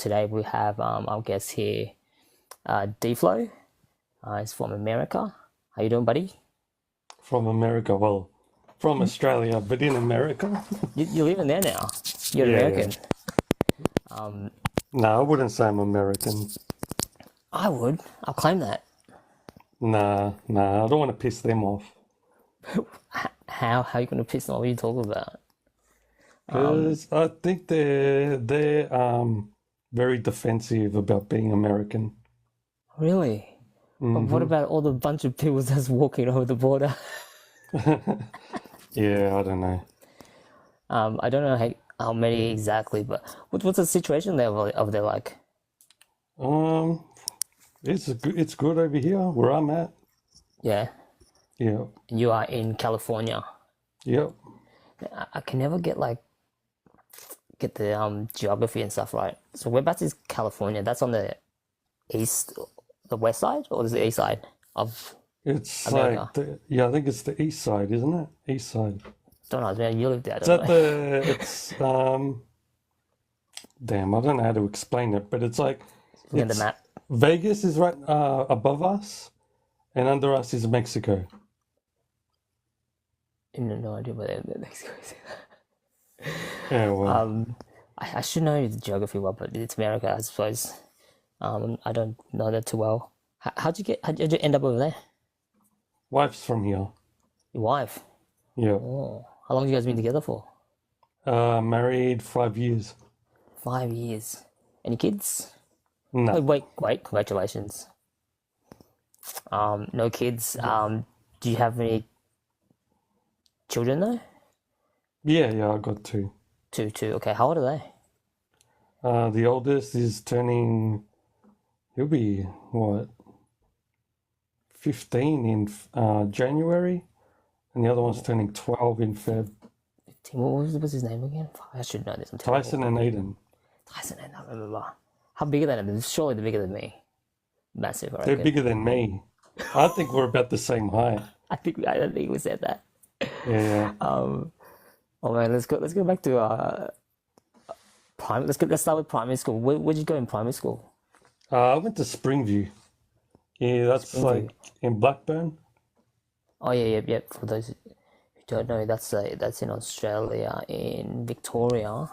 today we have our guest here, DeFlow. He's from America. How you doing, buddy? From America, well, from Australia, but in America. You're living there now. You're Yeah, yeah. American. Um, No, I wouldn't say I'm American. I would. I'll claim that. Nah, I don't want to piss them off. How are you going to piss them off? What are you talking about? Because I think they're very defensive about being American. Really? But what hmm about all the bunch of people that's walking over the border? Yeah, I don't know. I don't know how many exactly, but what's the situation there over there like? Um, it's good over here where I'm at. Yeah, Yeah, you are in California. yep. I can never get the geography and stuff right. So whereabouts is California? That's on the east, the west side, or is the east side of It's America? like yeah, I think it's the east side, isn't it? East side. Don't know, man. You live there, I It's don't at know. it's damn, I don't know how to explain it, but it's like Look at the it's map. Vegas is right above us, and under us is Mexico. No idea where Mexico is. Yeah, well, I should know the geography well, but it's America, I suppose. I don't know that too well. How'd you end up over there? wife's from here. Your wife. Yeah, Oh, how long have you guys been together for? married 5 years. 5 years. Any kids? No, Wait, congratulations. No kids. Do you have any children though? yeah, I got two. Two. Okay, how old are they? The oldest is turning, he'll be what, 15 in January, and the other one's Oh, turning 12 in Feb. 15. What's his name again? Fuck, I should know this. I'm Tyson terrible. and Aiden. Tyson, I don't remember. How big are they? Surely they're bigger than me. Massive, I They're reckon. bigger than me. I think we're about the same height. I don't think we said that. Yeah. Um, oh man, let's go back to let's start with primary school. Where'd you go in primary school? I went to Springview. Yeah, that's Springview. like in Blackburn. Oh yeah, yep. For those who don't know, that's in Australia, in Victoria.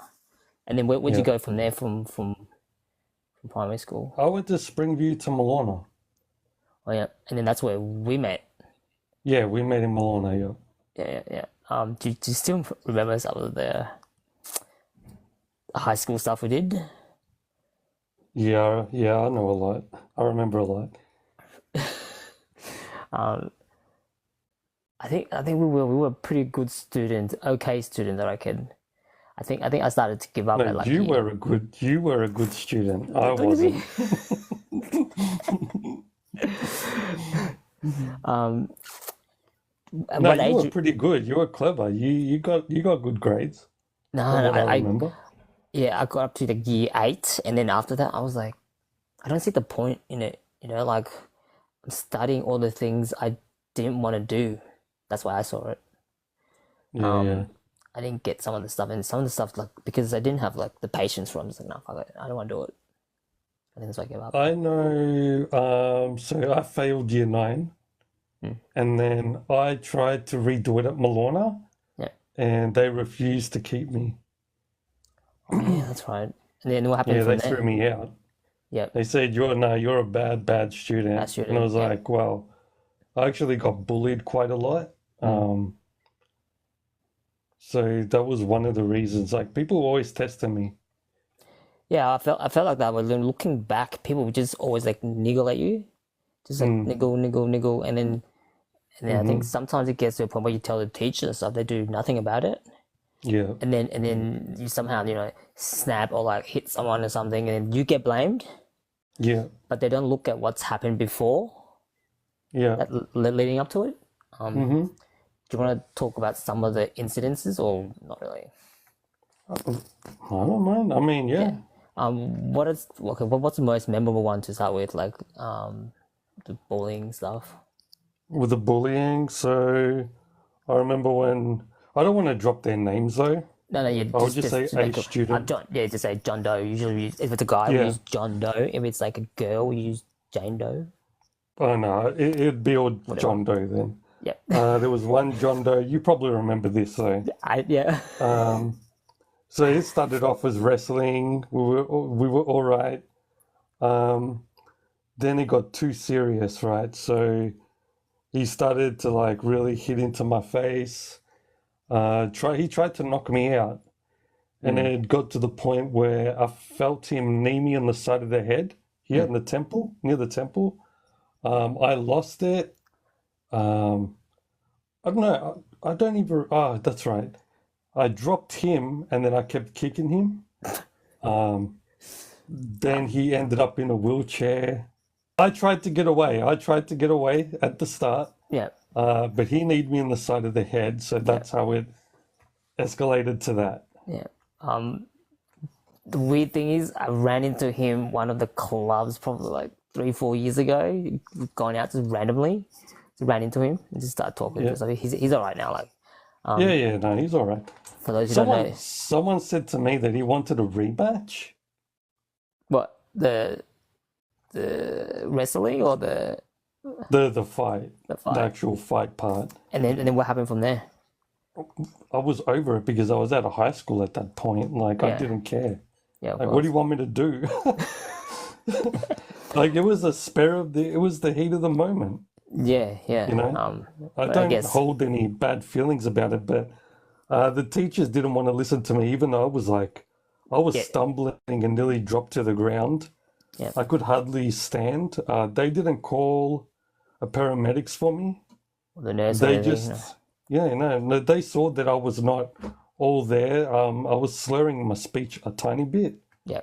And then where'd you Yeah. go from there from primary school? I went to Springview to Milana. Oh yeah, and then that's where we met. Yeah, we met in Milana, yeah. Yeah. Do you still remember some of the high school stuff we did? Yeah, I know a lot. I remember a lot. Um, I think we were pretty good students, okay students, I reckon. I think I started to give up No, at like you were a good student. I don't you wasn't. think? Um, at No, what you age? were pretty good. You were clever. You got good grades No, from no, what I remember. yeah, I got up to the year 8, and then after that, I was like, I don't see the point in it. Like I'm studying all the things I didn't want to do. That's why I saw it. Yeah, yeah. Um, I didn't get some of the stuff, and some of the stuff like because I didn't have like the patience for it. I was like, no, fuck it, I don't want to do it. I think that's why I gave up. I know. So I failed year nine, Hmm. and then I tried to redo it at Milana, Yeah. and they refused to keep me. Oh yeah, that's right. And then what happened Yeah, from they threw there? me out. Yep, They said, you're a bad student. last And I student. was Yep. like, well, I actually got bullied quite a lot. Mm. Um, so that was one of the reasons. Like people were always testing me. Yeah, I felt like that. But then looking back, people would just always like niggle at you, just like Mm, niggle, and then I think hmm sometimes it gets to a point where you tell the teacher and stuff, they do nothing about it, Yeah, and then you somehow snap or like hit someone or something, and you get blamed, yeah, but they don't look at what's happened before yeah. that leading up to it. Um, hmm do you want to talk about some of the incidences or not really? I don't mind. I mean, Yeah. yeah. What's the most memorable one to start with? Like the bullying stuff. With the bullying. So I remember when, I don't want to drop their names though. No, you I would just say just a make student. John. Yeah, just say John Doe. Usually, if it's a guy, we Yeah. use John Doe. If it's like a girl, we use Jane Doe. Oh no, it'd be all Whatever. John Doe then. Yep. There was one John Doe. You probably remember this though. Yeah. Um, so it started off as wrestling. We were all right. Um, then it got too serious, right? So he started to like really hit into my face. He tried to knock me out, and it got to the point where I felt him knee me on the side of the head here in the temple, near the temple. I lost it. Um, I don't know. I don't even. Oh, that's right. I dropped him, and then I kept kicking him. Um, then he ended up in a wheelchair. I tried to get away. I tried to get away at the start, Yeah. but he kneed me in the side of the head, so Yeah. that's how it escalated to that. Yeah. The weird thing is, I ran into him one of the clubs probably like 3, 4 years ago. Going out just randomly, just ran into him and just started talking. Yeah. So he's all right now. Like, Yeah, no, he's all right. for those who don't know, Someone said to me that he wanted a rematch. what the wrestling or The fight, the the fight, actual fight part. and then what happened from there? I was over it because I was out of high school at that point. Like, I Yeah. didn't care. Yeah, of Like, what course. do you want me to do? Like, it was it was the heat of the moment, Yeah, yeah. you know? I But I don't guess hold any bad feelings about it, but the teachers didn't want to listen to me, even though I was Yeah. stumbling and nearly dropped to the ground. Yeah. I could hardly stand. They didn't call a paramedics for me. the nurse or They anything. just, yeah, no, they saw that I was not all there. I was slurring my speech a tiny bit. Yeah.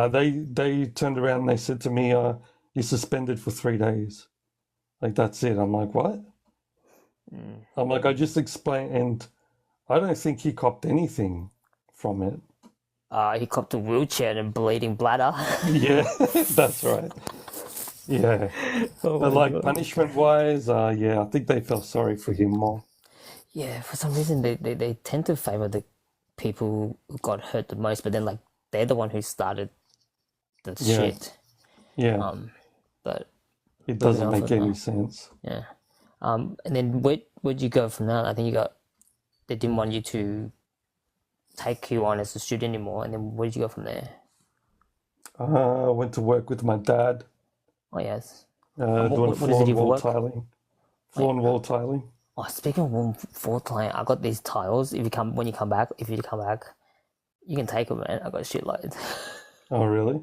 They turned around and they said to me, "You're suspended for 3 days." Like, that's it. I'm like, what? I'm like, I just explained, and I don't think he copped anything from it. He copped a wheelchair and bleeding bladder. Yeah, that's right. Yeah, but like punishment wise, yeah, I think they felt sorry for him more. Yeah, for some reason they tend to favor the people who got hurt the most, but then like they're the one who started the Yeah. shit. Yeah, But it doesn't moving on make from any there. sense. Yeah. And then where'd you go from that? I think they didn't want you to take you on as a student anymore. And then where did you go from there? I went to work with my dad, Oh yes. doing what does he floor and do for wall work? tiling. Floor and wall tiling. Oh, speaking of warm floor tiling, I got these tiles. If you come back, you can take them, man. I got shitloads. Oh, really?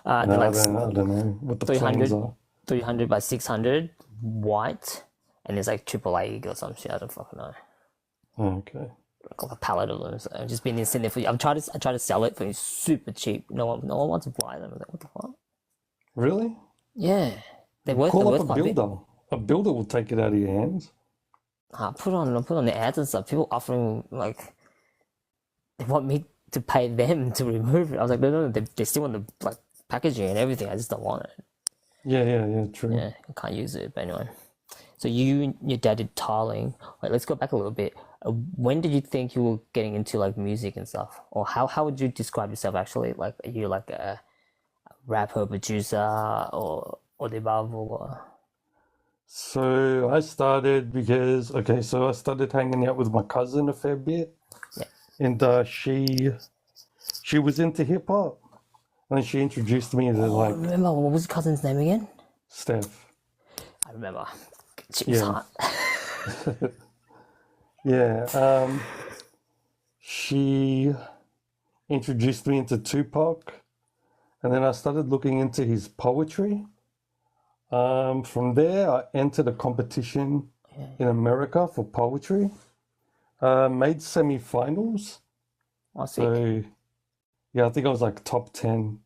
They're No, like I don't know what the 300, plans are. 300 by 600, white, and it's like AAA or some shit. I don't fucking know. Okay. Like a pallet of them. So I've just been sitting there for. I tried to sell it for super cheap. No one wants to buy them. I was like, what the fuck? Really? Yeah, they're worth Call up a quite a bit. builder. A builder will take it out of your hands. I put on the ads and stuff. People offering like they want me to pay them to remove it. I was like, no, they still want the like packaging and everything. I just don't want it. Yeah, true. Yeah, I can't use it. But anyway, so you and your dad did tiling. Wait, let's go back a little bit. When did you think you were getting into like music and stuff, or how would you describe yourself actually? Like, are you like a rapper, producer, or the above, or what? So I started because, okay, so I started hanging out with my cousin a fair bit, Yeah. and she was into hip hop, and then she introduced me to like Remember what was your cousin's name again? Steph. I remember. She was Yeah. hot. Yeah, she introduced me into Tupac, and then I started looking into his poetry. From there, I entered a competition in America for poetry. Made semi-finals. I see. So, yeah, I think I was like top 10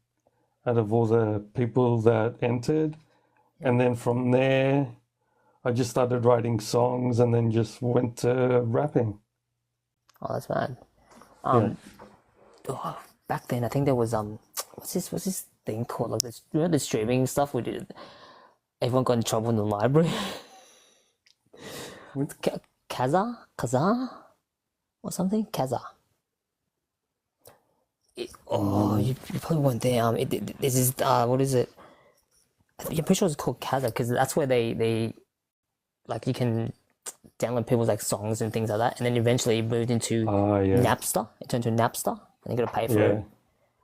out of all the people that entered. And then from there, I just started writing songs and then just went to rapping. Oh, that's mad. Yeah. Back then I think there was what's this thing called, like this, you know, the streaming stuff we did. Everyone got in trouble in the library. With- Kaza or something. Kaza. Oh, you probably weren't there. This is what is it? I'm pretty sure it's called Kazaa because that's where they like you can download people's like songs and things like that, and then eventually it moved into Oh, yeah. Napster. It turned to Napster, and you got to pay for Yeah. it.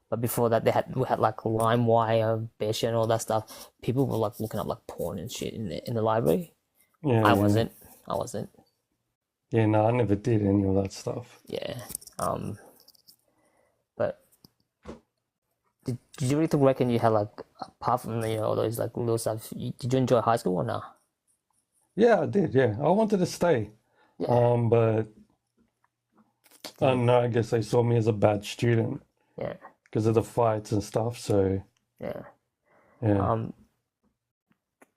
But before that, we had like LimeWire, Bear and all that stuff. People were like looking up like porn and shit in the library. Yeah. I Yeah. wasn't. I wasn't. Yeah, no, I never did any of that stuff. Yeah. But did you really reckon you had like apart from all those like little stuff? Did you enjoy high school or not? Yeah, I did. Yeah, I wanted to stay. Yeah. But I don't know. I guess they saw me as a bad student Yeah. because of the fights and stuff. So Yeah. yeah.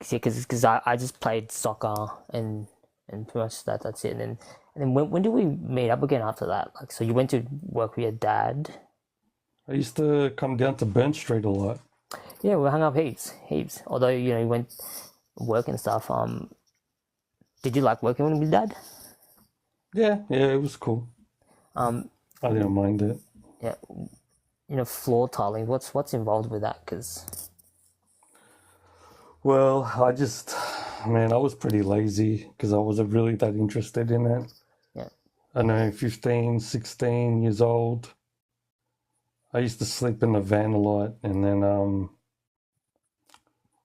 See, because I just played soccer and pretty much that's it. And then when did we meet up again after that? Like, so you went to work with your dad. I used to come down to Burn Street a lot. Yeah, we hung up heaps. Although you went work and stuff. Did you like working with your dad? Yeah, yeah, it was cool. I didn't mind it. Yeah, floor tiling. What's involved with that? Because Well, man, I was pretty lazy because I wasn't really that interested in it. yeah, I know, 15, 16 years old. I used to sleep in the van a lot, and then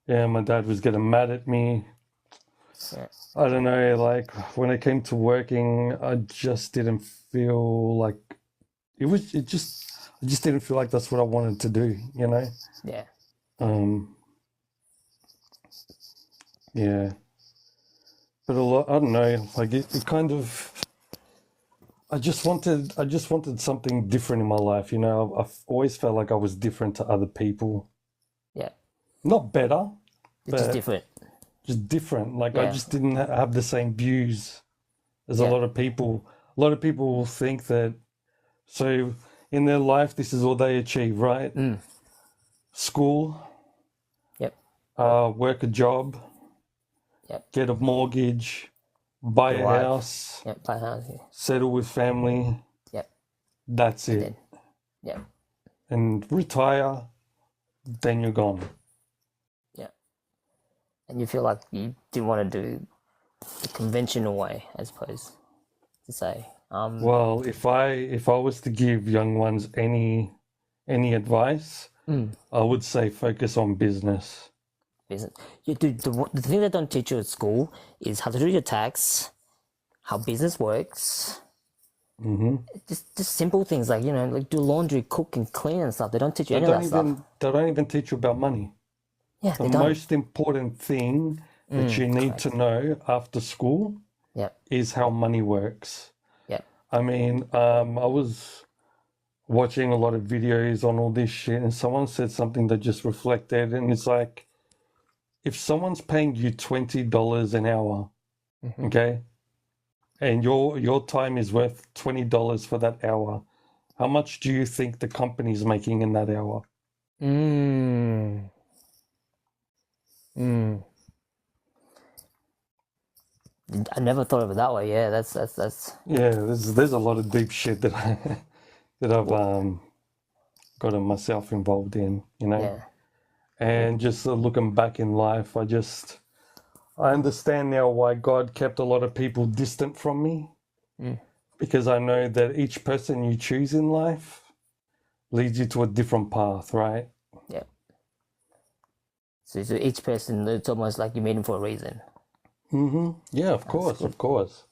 yeah, my dad was getting mad at me. yeah, I don't know, like when it came to working, I just didn't feel like I just didn't feel like that's what I wanted to do, you know? yeah, Um, yeah. But a lot, I don't know, like it kind of, I just wanted something different in my life, you know? I've always felt like I was different to other people. yeah. Not better, It's just but different. just different. Like I Yeah, just didn't have the same views as a yeah, lot of people. A lot of people will think that, so in their life, this is all they achieve, right? School, yep, work a job, yep. get a mortgage, buy Your a wife. house, Yep, buy a house. settle with family. Yep, That's and it. then yep, And retire, then you're gone. yeah. And you feel like you didn't want to do the conventional way, I suppose, to say. Well, if I was to give young ones any advice, I would say focus on business. Business. The thing they don't teach you at school is how to do your tax, how business works. Just simple things like like do laundry, cook, and clean and stuff. They don't teach you They any of don't that stuff. they don't even teach you about money. Yeah, The they don't. most important thing that you need to know after school Yep, is how money works. yep, I mean, I was watching a lot of videos on all this shit, and someone said something that just reflected, and it's like, if someone's paying you $20 an hour, okay, and your time is worth $20 for that hour, how much do you think the company's making in that hour? Mm. Mm. I never thought of it that way. Yeah, that's Yeah, there's a lot of deep shit that that I've gotten myself involved in, you know. yeah, And just looking back in life, I understand now why God kept a lot of people distant from me, because I know that each person you choose in life leads you to a different path, right? yeah. So each person, it's almost like you made them for a reason. Yeah, of course, of course.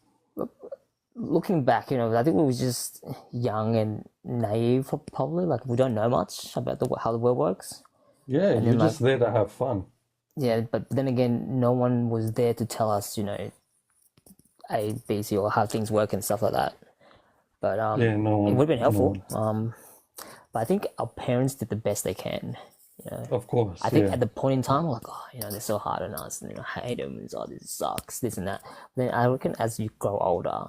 Looking back, I think we were just young and naive, probably. Like we don't know much about how the world works. Yeah, you're then, just there to have fun. Yeah, but then again, no one was there to tell us, A, B, C, or how things work and stuff like that. But Yeah, no it one, would have been no helpful. one. But I think our parents did the best they can. Of course, I think yeah. at the point in time, like, oh, they're so hard on us, and I hate them, and oh, this sucks, this and that. Then I reckon as you grow older,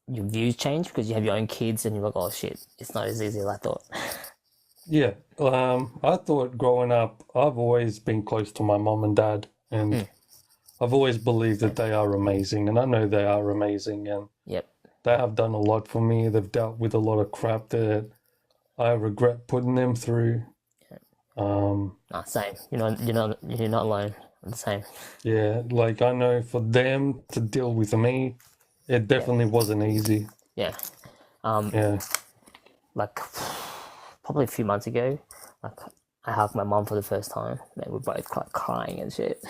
your views change because you have your own kids, and you're like, oh shit, it's not as easy as I thought. Yeah, I thought growing up, I've always been close to my mom and dad, and I've always believed that they are amazing, and I know they are amazing, and Yep. they have done a lot for me. They've dealt with a lot of crap that I regret putting them through. Same. You're not alone. I'm the same. Yeah, like I know for them to deal with me, it Yeah, definitely wasn't easy. yeah. Um, Yeah, like probably a few months ago, like I hugged my mom for the first time. And we both like crying and shit.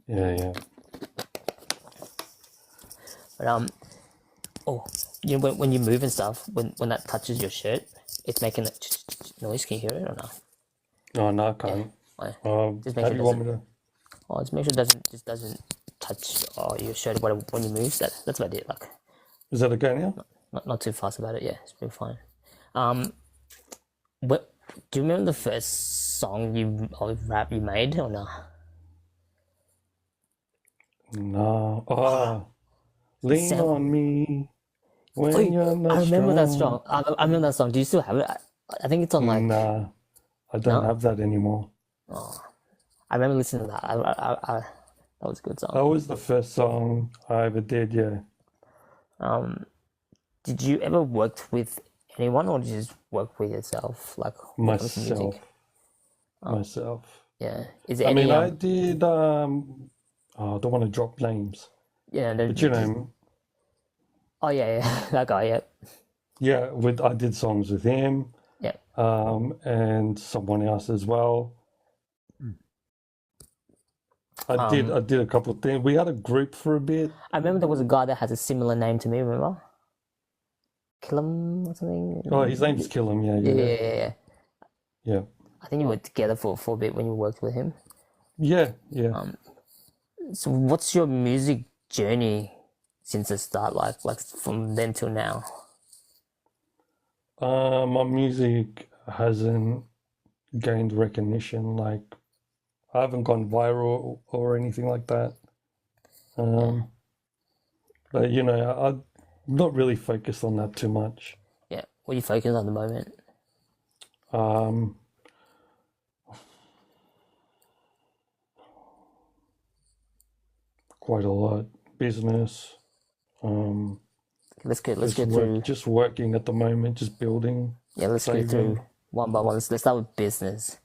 yeah, yeah. But oh, when you move and stuff, when that touches your shirt, it's making that noise. Can you hear it or not? No, no, I Yeah. can't. Why? Just make How sure do it you want doesn't. me to? Oh, just make sure it doesn't touch your shirt or whatever when you move. That's about it. Like Is that okay now? not too fast about it. Yeah, it's pretty fine. Um, what do you remember the first song or rap you made or no? No. Lean Sam, on me when oh, you're I not remember that strong. song. I remember that song. Do you still have it? I think it's on like Nah, I don't no. have that anymore. Oh, I remember listening to that. That was a good song. That was the first song I ever did, yeah. Um, did you ever work with anyone or did you just work with yourself? Like when it comes to Myself, music? myself. Yeah. Is there I mean, any I did, I don't want to drop names, yeah, but you just know, oh yeah, yeah, that guy, yeah. yeah, I did songs with him, Yeah. and someone else as well. Um I did a couple of things. We had a group for a bit. I remember there was a guy that has a similar name to me, remember? Killam or Oh, his something? name's Killam. Yeah, Yeah, yeah, yeah, yeah, yeah. yeah, I think you were together for a bit when you worked with him. yeah, yeah. So what's your music journey since the start, like from then till now? My music hasn't gained recognition. Like I haven't gone viral or anything like that. Yeah. But you know, I'm not really focused on that too much. Yeah. What are you focusing on at the moment? Um, Quite a lot. Business. Um, Let's go through just working at the moment, just building, yeah, let's go through saving. one by one. Let's start with business.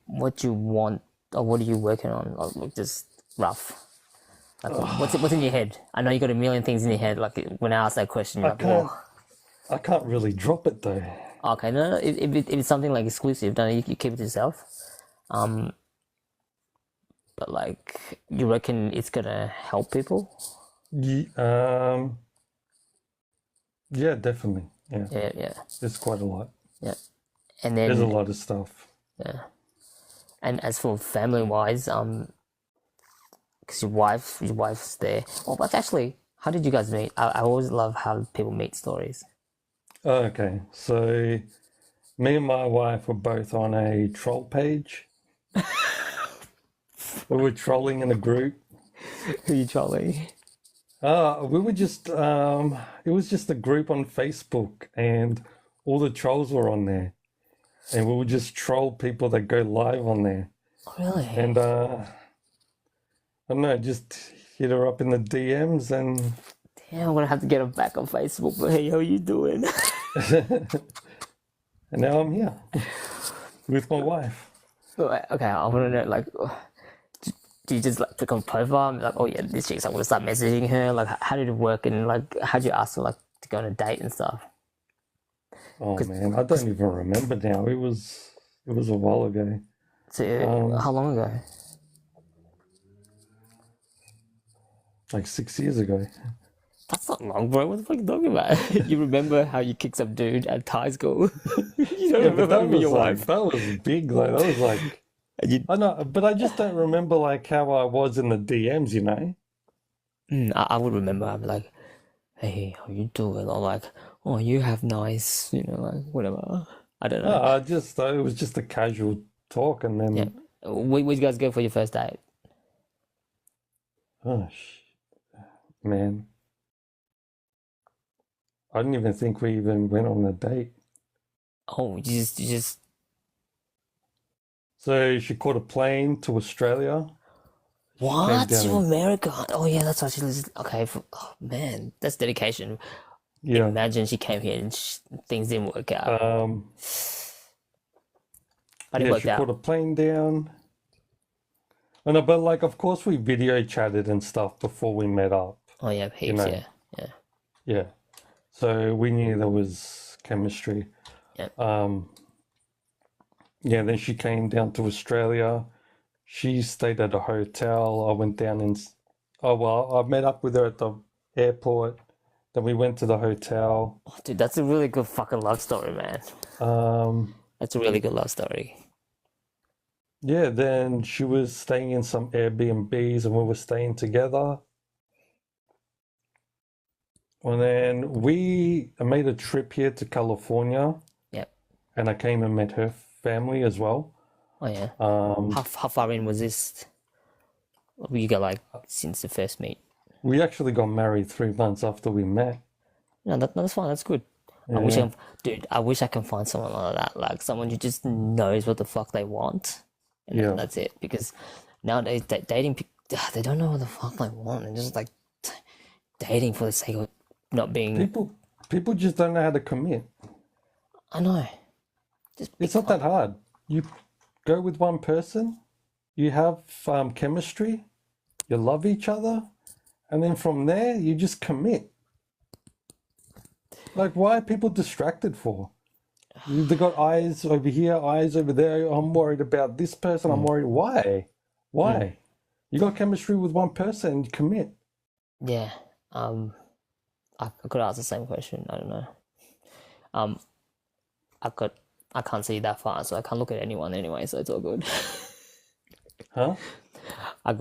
What do you want or what are you working on? Like just rough. Like what's in your head? I know you got a million things in your head. Like when I ask that question, you're I like, whoa. can't, I can't really drop it though. Okay, no. If it's something like exclusive, then you keep it to yourself. Um, but like you reckon it's gonna help people? Ye yeah, definitely. Yeah, Yeah, yeah, there's quite a lot. yeah. And There's a then lot of stuff. yeah. And as for family wise, because your wife's there. Oh, but actually, how did you guys meet? I always love how people meet stories. Okay, so me and my wife were both on a troll page. We were trolling in a group. Who you trolling? We were just, it was just a group on Facebook, and all the trolls were on there. And we would just troll people that go live on there. Oh, really? And I don't know, just hit her up in the DMs, and Damn, I'm gonna have to get her back on Facebook. But hey, how you doing? and now I'm here with my wife. Okay, I want to know like, do you just like click on profile and be like, oh yeah, this chick's, I'm gonna start messaging her. Like, how did it work? And like, how did you ask her like to go on a date and stuff? Oh man, I don't even remember now. It was a while ago. So, Um, how long ago? like 6 years ago. That's not long, bro. What the fuck are you talking about? You remember how you kicked some dude at Thai school? You don't Yeah, but remember your wife? that was big. Like that was like And you, I know, but I just don't remember like how I was in the DMs. You know? I would remember. I'd be like, hey, how you doing? Or like, oh, you have nice, like whatever. I don't know. No, I just it was just a casual talk, and Yeah. then Where'd you guys go for your first date? oh man, I didn't even think we even went on a date. Oh, you just So she caught a plane to Australia. She came What? down To and America? Oh yeah, that's why she lives. Okay, oh man, that's dedication. yeah. Imagine she came here and things didn't work out, Um, but it yeah, worked she out. put a plane down. And but like of course we video chatted and stuff before we met up, Oh yeah, you heaps. know. Yeah, yeah, Yeah. So we knew there was chemistry. yeah. Um, yeah, then she came down to Australia. She stayed at a hotel. I went down and oh well, I met up with her at the airport. Then we went to the hotel. Oh, dude, that's a really good fucking love story, man. Um, That's a really good love story. yeah, then she was staying in some Airbnbs and we were staying together. And then I made a trip here to California Yep. and I came and met her family as well. Oh yeah. Um, How far in was this? You got like since the first meet? we actually got married 3 months after we met. No, that's fine. That's good. I wish Yeah, dude. I wish I can find someone like that, like someone who just knows what the fuck they want, and yeah. that's it. Because nowadays, dating, they don't know what the fuck they want, and just like dating for the sake of not being. People, people just don't know how to commit. I know. Just be It's not that con- hard. You go with one person, you have chemistry, you love each other, and then from there you just commit. Like, why are people distracted for? They got eyes over here, eyes over there. I'm worried about this person. I'm Mm, worried. Why? mm, Why? You got chemistry with one person, commit. yeah. I could ask the same question. I don't know. Um, I could. I can't see that far, so I can't look at anyone anyway. So it's all good. Huh? I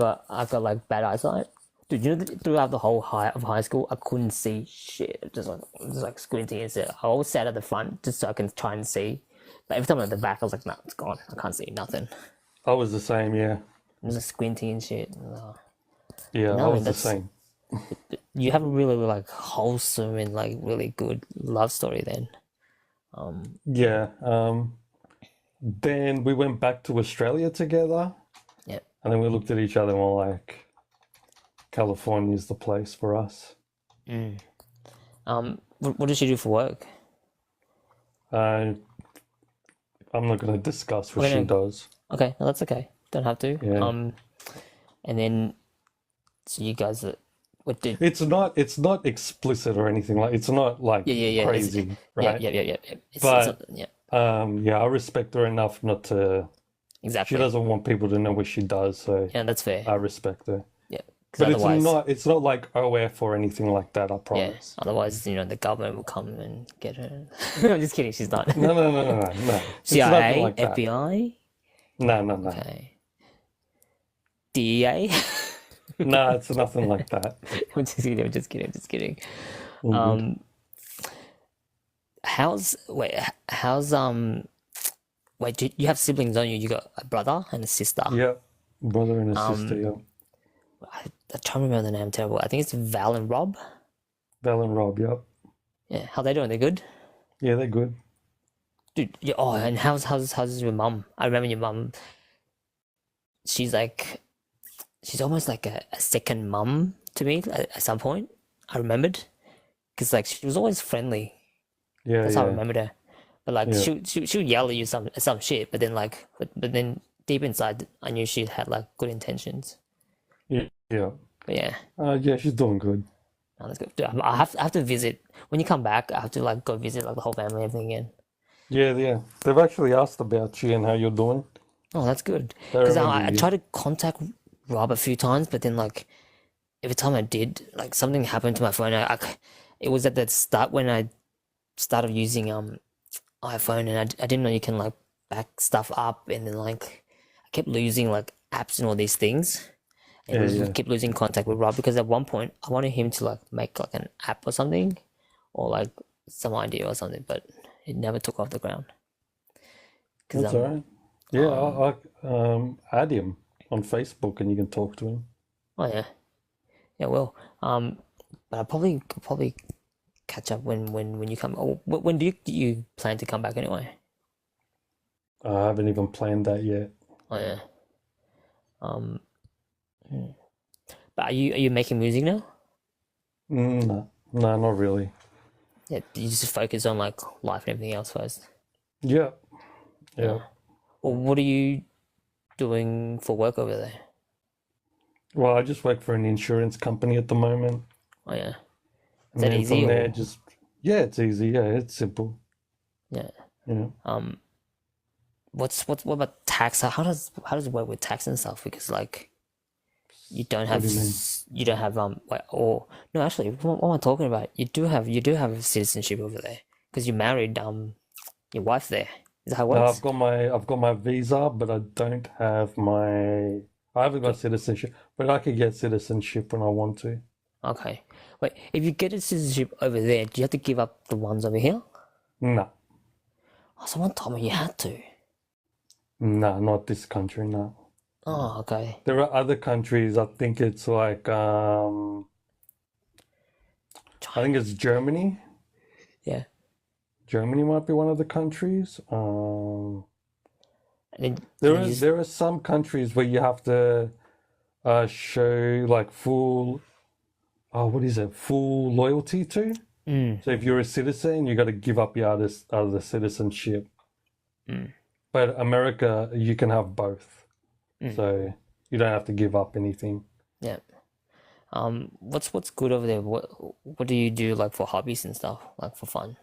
got like bad eyesight. Dude, you know, throughout the whole high school, I couldn't see shit. Just like squinting and shit. I always sat at the front just so I can try and see. But every time I'm at the back, I was like, nah, it's gone. I can't see nothing. I was the same, yeah. I'm just squinting and shit. Yeah, I No, I mean was the that's same. you have a really like wholesome and like really good love story then. Yeah. Then we went back to Australia together, Yeah. and then we looked at each other and we're like, California's the place for us. Mm. What does she do for work? Uh, I'm not going to discuss what Okay, she no, does. okay, no, that's okay. Don't have to. Yeah. And then so you guys, what did? It's not explicit or anything like it's not like Yeah, yeah, yeah. crazy, Yeah, right? yeah, yeah, yeah, yeah. It's But not, yeah, yeah, I respect her enough not to. She exactly. doesn't want people to know what she does, so Yeah, that's fair. I respect her. Yeah, because But it's otherwise, not it's not like OF or anything like that, I yeah, promise. otherwise, the government will come and get her. I'm just kidding. She's not. No, no, no, no, no, no. It's nothing CIA, like that. FBI, No, no, no. okay, DEA. No, it's nothing like that. I'm just kidding. I'm just kidding. I'm just kidding. All good. Um, how's wait, do you have siblings, don't you? You got a brother and a sister. Yeah. Brother and a sister, Um, yeah. I try to remember the name. I'm terrible. I think it's Val and Rob. Val and Rob, yeah. Yeah, how they doing? They good? Yeah, they're good. Dude, yeah, oh, and how's your mum? I remember your mum. She's like, she's almost like a second mum to me at some point. I remembered because like she was always friendly. Yeah, That's how I yeah, remembered her. But like yeah. she'll yell at you some shit, but then like but then deep inside, I knew she had like good intentions. Yeah, yeah. But yeah, Yeah, she's doing good. no, that's good. Dude, I have to visit when you come back. I have to like go visit like the whole family, everything again. Yeah, yeah. They've actually asked about you and how you're doing. Oh, that's good. They Because remember I you. tried to contact Rob a few times, but then like every time I did, like something happened to my phone. It was at the start when I started using iPhone, and I didn't know you can like back stuff up, and then like I kept losing like apps and all these things, and Yeah, we yeah. kept losing contact with Rob because at one point I wanted him to like make like an app or something, or like some idea or something, but it never took off the ground. Because That's all right. Yeah, um add him on Facebook and you can talk to him. oh yeah, yeah, well but I probably could probably catch up when you come. Oh, when do you plan to come back anyway? I haven't even planned that yet. Oh yeah. Um, But are you making music now? No, no, not really. Yeah, you just focus on like life and everything else first. Yeah, yeah. Yeah. Well, what are you doing for work over there? Well, I just work for an insurance company at the moment, Oh yeah. Is and that then easy from there, or just yeah, it's easy. Yeah, it's simple. yeah? Yeah. Um, what about tax? How does it work with tax and stuff? Because like you don't What have do you mean? you don't have like or no actually what am I talking about? You do have citizenship over there because you married your wife there. Is that how it No, I've works? got my visa, but I don't have my. I haven't got citizenship, but I could get citizenship when I want to. Okay. Wait, if you get a citizenship over there, do you have to give up the ones over here? No, Oh, someone told me you had to. no, not this country. No, Oh, okay. there are other countries. I think it's like I China. think it's Germany. Yeah. Germany might be one of the countries. And then There you are just there are some countries where you have to show like full what is it? Full loyalty to. mm, So if you're a citizen, you got to give up your other citizenship. mm, But America, you can have both, mm. so you don't have to give up anything. Yeah. What's good over there? What do you do like for hobbies and stuff, like for fun?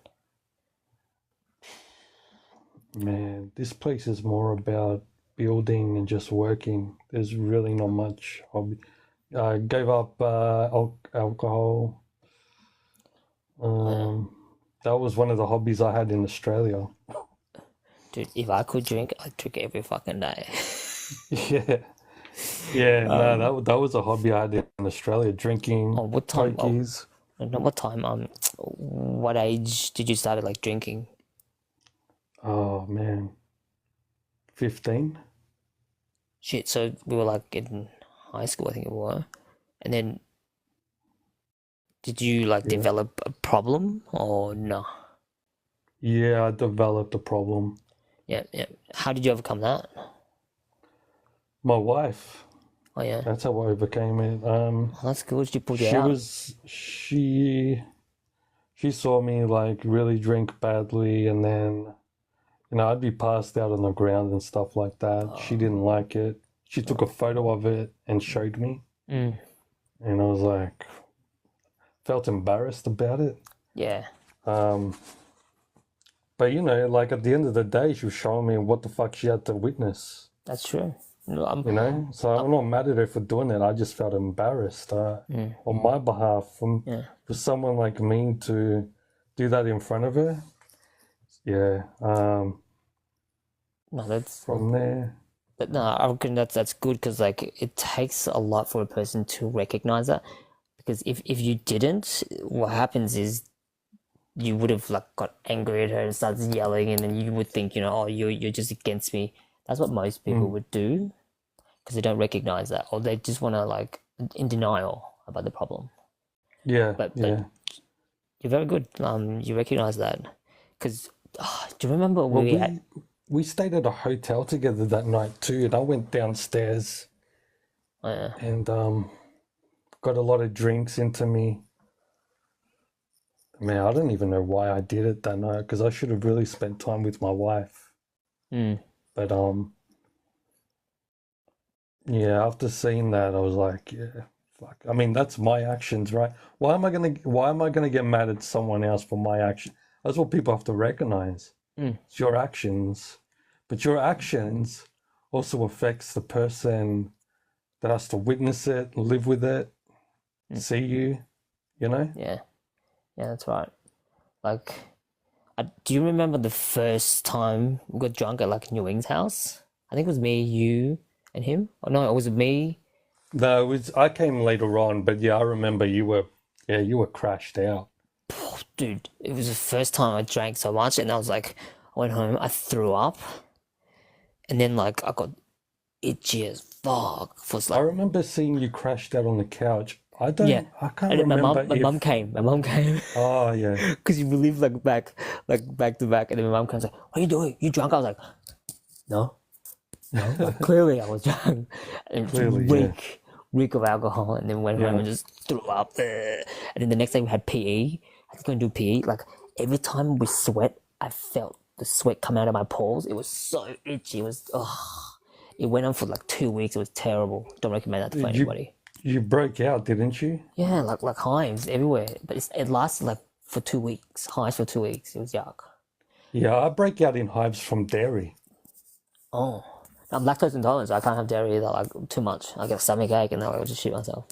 Man, this place is more about building and just working. There's really not much hobby. I gave up alcohol. Yeah. Um, that was one of the hobbies I had in Australia. Dude, if I could drink, I'd drink every fucking day. Yeah, yeah. No, Um, that was a hobby I had in Australia, drinking oh, what time? Oh, pokies. not what time? What age did you start like drinking? Oh man, 15. Shit, so we were like in high school, I think it was. And then did you like Yeah. develop a problem or no? Yeah, I developed a problem. Yeah, yeah. How did you overcome that? My wife, Oh yeah. that's how I overcame it. Oh, that's good. She pulled you She out. was she saw me like really drink badly, and then I'd be passed out on the ground and stuff like that. She Oh, didn't like it. She took a photo of it and showed me, mm, and I was like, felt embarrassed about it. yeah, Um, but like at the end of the day, she was showing me what the fuck she had to witness. that's true. No, So I'm not mad at her for doing it. I just felt embarrassed mm, on my behalf yeah. for someone like me to do that in front of her. Yeah. No, that's From there, but no, I reckon that's good because like it takes a lot for a person to recognize that. Because if you didn't, what happens is you would have like got angry at her and started yelling, and then you would think, oh, you're just against me. That's what most people mm, would do because they don't recognize that, or they just want to like in denial about the problem. yeah, But yeah. you're very good. You recognize that because do you remember Well, when we had? we stayed at a hotel together that night too, and I went downstairs Uh, and got a lot of drinks into me. Man, I don't even know why I did it that night because I should have really spent time with my wife. mm, But yeah, after seeing that, I was like, yeah, fuck. I mean, that's my actions, right? Why am I gonna get mad at someone else for my action? That's what people have to recognize. mm, It's your actions. But your actions also affects the person that has to witness it, live with it, mm, see you, you know? yeah, yeah, that's right. Like, do you remember the first time we got drunk at like New Wing's house? I think it was me, you, and him. Oh no, it was me. No, I came later on, but yeah, I remember you were crashed out. Dude, it was the first time I drank so much, and I was like, I went home, I threw up, and then like I got itchy as fuck. Was I like, remember seeing you crashed out on the couch. yeah. I can't And then my remember mom, my mom if, came. My mom came oh yeah, because we lived like back to back, and then my mom comes like, "What are you doing? You drunk?" I was like, "No, no." Like clearly I was drunk, and it was clearly, yeah. reek of alcohol, and then went home Yeah. and just threw up. And then the next day we had PE. I had to go and do PE. Like every time we sweat, I felt the sweat come out of my pores. It was so itchy. It was it went on for like 2 weeks. It was terrible. Don't recommend that for You anybody. you broke out, didn't you? Yeah, like hives everywhere. But it lasted like for 2 weeks. Hives for 2 weeks. It was yuck. Yeah, I break out in hives from dairy. Oh, I'm lactose intolerant, so I can't have dairy either. Like too much. I get a stomach ache, and then I'll just shit myself.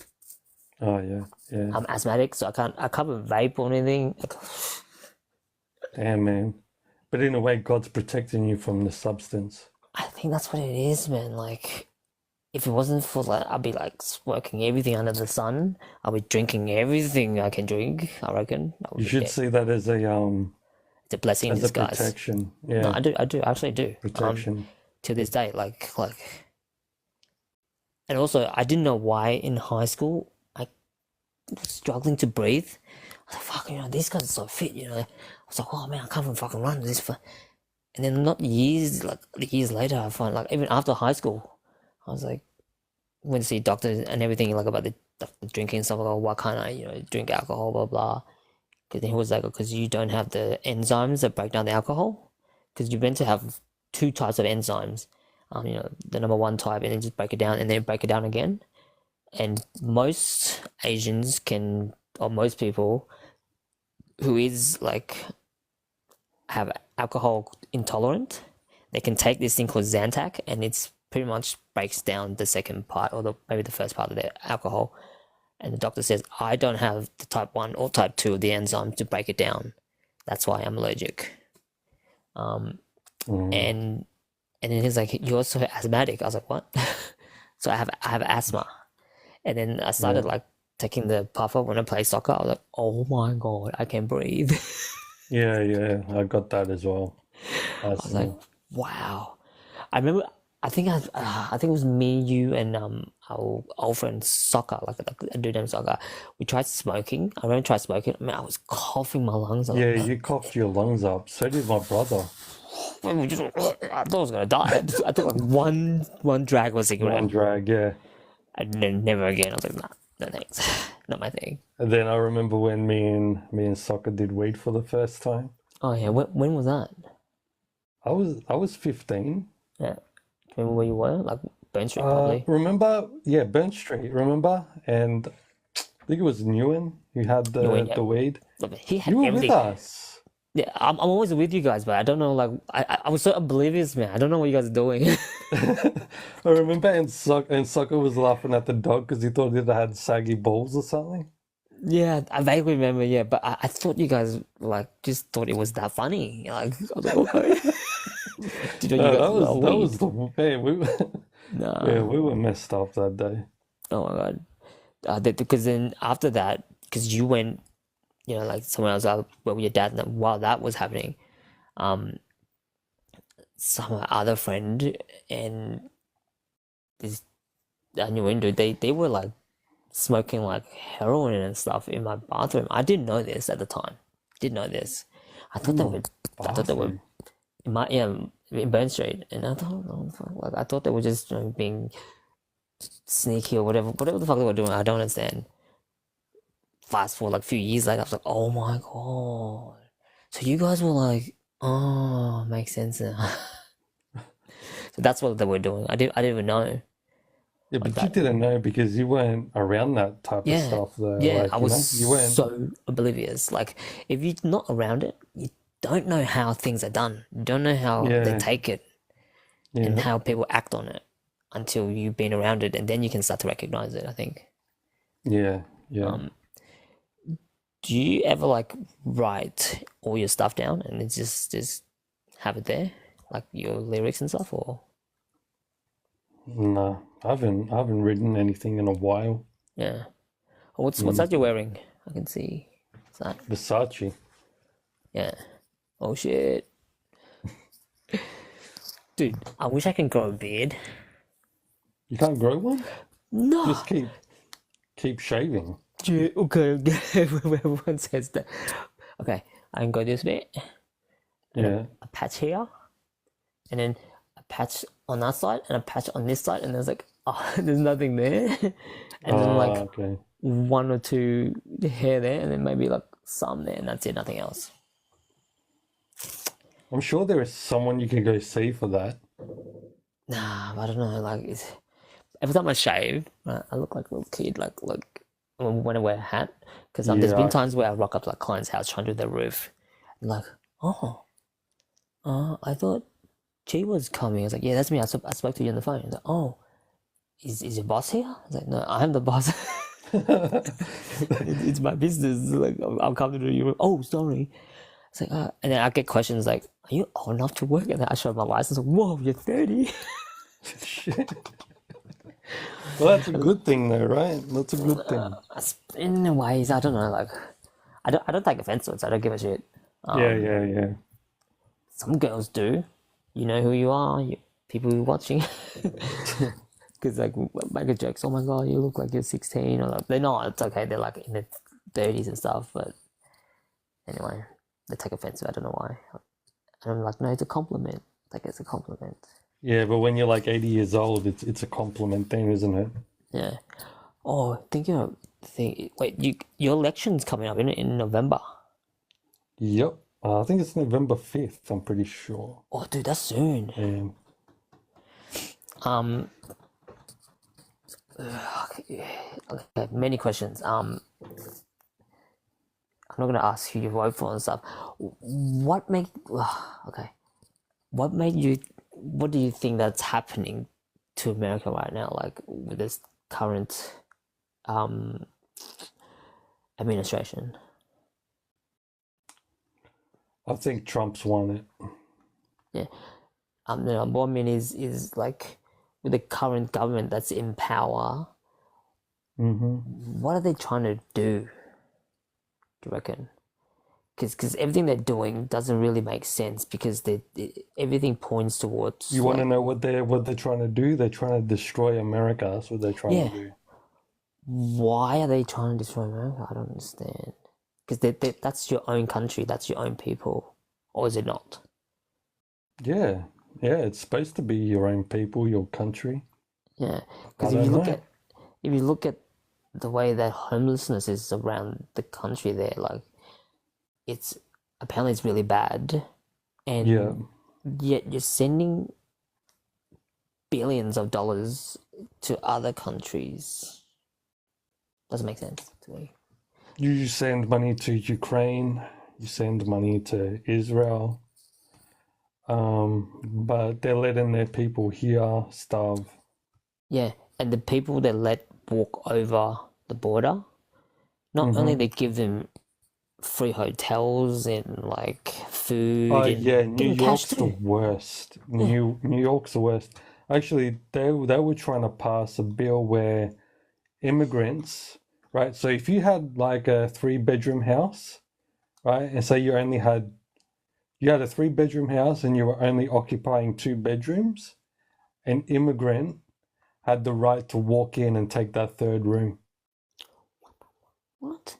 Oh yeah, yeah. I'm asthmatic, so I can't vape or anything. Like, Damn, man. But in a way, God's protecting you from the substance. I think that's what it is, man. Like, if it wasn't for like, I'd be like smoking everything under the sun. I'll be drinking everything I can drink. I reckon. You should see that It's a blessing in as a disguise. protection. No, Yeah, I do, I actually do. protection. To this day, and also I didn't know why in high school I was struggling to breathe. I was like, fuck, these guys are so fit, I was like, oh man, I can't even fucking run this for. And then not years, like years later, I find like even after high school, I was like, went to see doctors and everything like about the drinking and stuff. Like, oh, why can't I, drink alcohol, blah blah. Because he was like, because you don't have the enzymes that break down the alcohol. Because you're meant to have two types of enzymes. The number one type, and then just break it down, and then break it down again. And most Asians can, or most people who is like have alcohol intolerant, they can take this thing called Zantac, and it's pretty much breaks down the second part or maybe the first part of the alcohol. And the doctor says, I don't have the type 1 or type 2 of the enzyme to break it down. That's why I'm allergic. And then he's like, you're also asthmatic. I was like, what? So I have asthma. And then I started like taking the puffer when I play soccer. I was like, oh my God, I can breathe. Yeah, I got that as well. I was like, wow. I remember, I think it was me, you, and our old friend Soccer, like a dude named Soccer. We tried smoking. I remember tried smoking. I mean, I was coughing my lungs out. Yeah, you coughed your lungs up. So did my brother. I thought I was gonna die. I took like one drag of a cigarette. One drag, yeah. And then never again. I was like, nah, no thanks, not my thing. And then I remember when me and Soccer did weed for the first time. Oh yeah, when was that? I was 15. Yeah, do you remember where you were? Like Burn Street, probably. Remember? Yeah, Burn Street. Remember? And I think it was Newen who had the weed. Look, he had You were everything. with us. Yeah, I'm always with you guys, but I don't know. Like I was so oblivious, man. I don't know what you guys are doing. I remember, and Soccer was laughing at the dog because he thought it had saggy balls or something. Yeah, I vaguely remember. Yeah, but I thought you guys like just thought it was that funny. Like I was like, okay. Did you know you guys That was the man. No. We were messed up that day. Oh my God. Because then after that, because you went, like somewhere else where with your dad, and while that was happening, some other friend and this new dude, they were like smoking like heroin and stuff in my bathroom. I didn't know this at the time. Didn't know this. I thought they were in Burn Street, and I thought, oh, fuck, like I thought they were just being sneaky or whatever the fuck they were doing. I don't understand. Fast forward like a few years later, I was like, oh my God. So you guys were like, oh, makes sense now. So that's what they were doing. I didn't even know. Yeah, Like but you that. didn't know because you weren't around that type of stuff though. Yeah, Like, I was you weren't. so oblivious. Like, if you're not around it, you don't know how things are done. You don't know how they Yeah. take it and Yeah. how people act on it until you've been around it, and then you can start to recognize it, I think. Yeah. Do you ever like write all your stuff down and it's just have it there, like your lyrics and stuff, or No, I haven't written anything in a while. yeah? Or what's that you're wearing? I can see. What's that? Versace. Yeah. Oh shit. Dude, I wish I can grow a beard. You can't grow one? No. Just keep shaving. Dude, okay. Everyone says that. Okay, I can go this bit. Yeah. A patch here, and then a patch on that side, and a patch on this side, and there's like oh, there's nothing there, and then Ah, like okay. one or two hair there, and then maybe like some there, and that's it, nothing else. I'm sure there is someone you can go see for that. Nah, I don't know. Like, every time I shave, right, I look like a little kid. Like when I wear a hat, because there's been Yeah, times where I rock up to like client's house trying to do their roof, and like, oh, I thought Chi was coming. I was like, yeah, that's me. I spoke to you on the phone. He's like, oh, is your boss here? I was like, no, I'm the boss. It's my business. Like, I'll come to do your roof. Oh, sorry. It's like, and then I get questions like, are you old enough to work? And then I show my license. Like, whoa, you're 30. shit. Well, that's a good thing, though, right? That's a good thing. In ways, I don't know. Like, I don't take offense to it. So I don't give a shit. Yeah, yeah, yeah. Some girls do. You know who you are. People who are watching. Because like make a jokes. Oh my god, you look like you're 16. Or like they're not. It's okay. They're like in their 30s and stuff. But anyway, they take offense to it. I don't know why. And I'm like, no, it's a compliment. Like it's a compliment. Yeah, but when you're like 80 years old, it's a compliment thing, isn't it? Yeah. Oh, wait, your election's coming up in November. Yep. I think it's November 5th, I'm pretty sure. Oh, dude, that's soon. And Um, okay, many questions. I'm not gonna ask who you vote for and stuff. What made okay? What made you? What do you think that's happening to America right now? Like with this current um administration? I think Trump's won it. Yeah. No, what I mean is like with the current government that's in power, Hmm. what are they trying to do? Do you reckon? Because everything they're doing doesn't really make sense because everything points towards You want to like know what they're trying to do? They're trying to destroy America. That's what they're trying yeah. to do. Why are they trying to destroy America? I don't understand. Because that's your own country, that's your own people, or is it not? Yeah, yeah, it's supposed to be your own people, your country. Yeah. I Because don't know. if you look at the way that homelessness is around the country there, like it's apparently it's really bad, Yeah, and yet you're sending billions of dollars to other countries. Doesn't make sense to me. you send money to Ukraine, you send money to Israel, but they're letting their people here starve. Yeah, and the people they let walk over the border, not only Hmm. they give them free hotels and like Oh food and yeah, give New them cash York's the too. worst. Yeah. New York's the worst. Actually, they were trying to pass a bill where immigrants, right? So if you had like a three-bedroom house, right, and say you had a three-bedroom house and you were only occupying two bedrooms, an immigrant had the right to walk in and take that third room. What?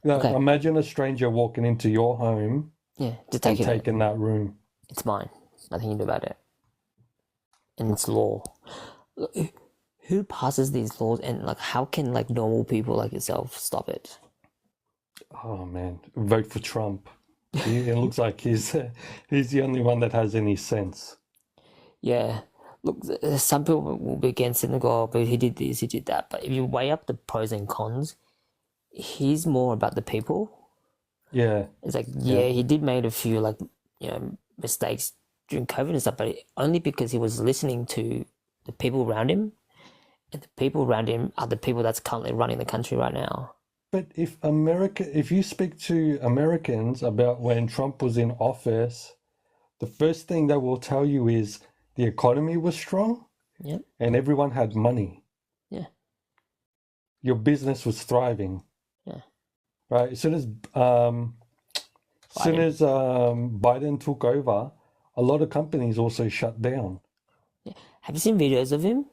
Now, Okay. imagine a stranger walking into your home Yeah, just and taking it. taking that room. It's mine. Nothing you can do about it. And it's law. Who passes these laws and like how can like normal people like yourself stop it? Oh man, vote for Trump. It looks like he's the only one that has any sense. Yeah. Look, some people will be against it and go, oh, but he did this, he did that. But if you weigh up the pros and cons, he's more about the people. Yeah, It's like, yeah. yeah, he did made a few like, mistakes during COVID and stuff, but only because he was listening to the people around him, and the people around him are the people that's currently running the country right now. But if you speak to Americans about when Trump was in office, the first thing they will tell you is the economy was strong Yep. and everyone had money. Yeah. Your business was thriving, Yeah. right? Biden. Biden took over, a lot of companies also shut down. Yeah. Have you seen videos of him?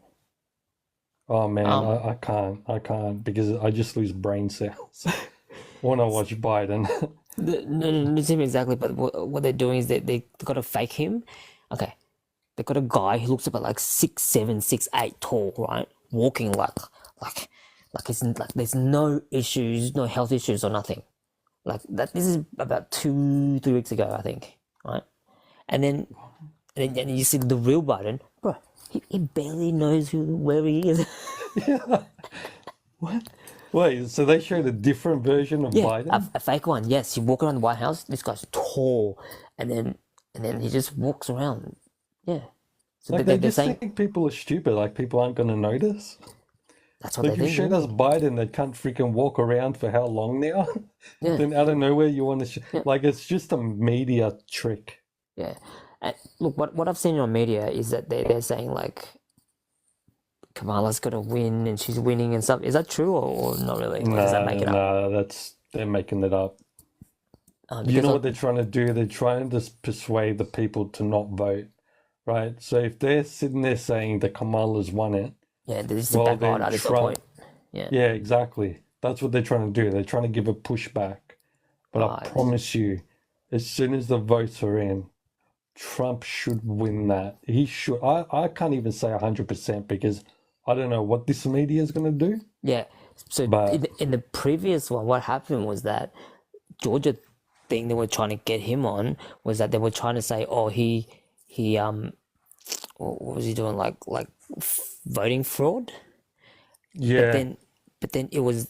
Oh man, Um, I can't because I just lose brain cells when I watch Biden. no, not him exactly, but what they're doing is they got to fake him. Okay. they got a guy who looks about like 6'7", 6'8" tall, right? Walking like it's like there's no issues, no health issues or nothing. Like that. This is about 2-3 weeks ago, I think, right? And then and you see the real Biden, bro. He barely knows where he is. Yeah. What? Wait, so they showed a different version of Yeah, Biden? a fake one. Yes, you walk around the White House. This guy's tall, and then he just walks around. Yeah. So Like they they're just saying think people are stupid, like people aren't gonna notice. that's what they Like you think, showed us really. Biden that can't freaking walk around for how long now? Yeah, Then out of nowhere you want to yeah, like it's just a media trick. yeah. And look, what I've seen on media is that they're saying like Kamala's got to win and she's winning and stuff. Is that true or not really? Or does that make No, it up? no, that's they're making it up. You Because know of what they're trying to do? They're trying to persuade the people to not vote, right? So if they're sitting there saying that Kamala's won it, yeah, this is the well back then that is the Trump, point. Yeah, yeah, exactly. That's what they're trying to do. They're trying to give a pushback. But I right. promise you, as soon as the votes are in, Trump should win that. He should. I can't even say 100% because I don't know what this media is going to do. Yeah. So But in the previous one, what happened was that Georgia thing they were trying to get him on was that they were trying to say, oh, he what was he doing like voting fraud? But yeah, then it was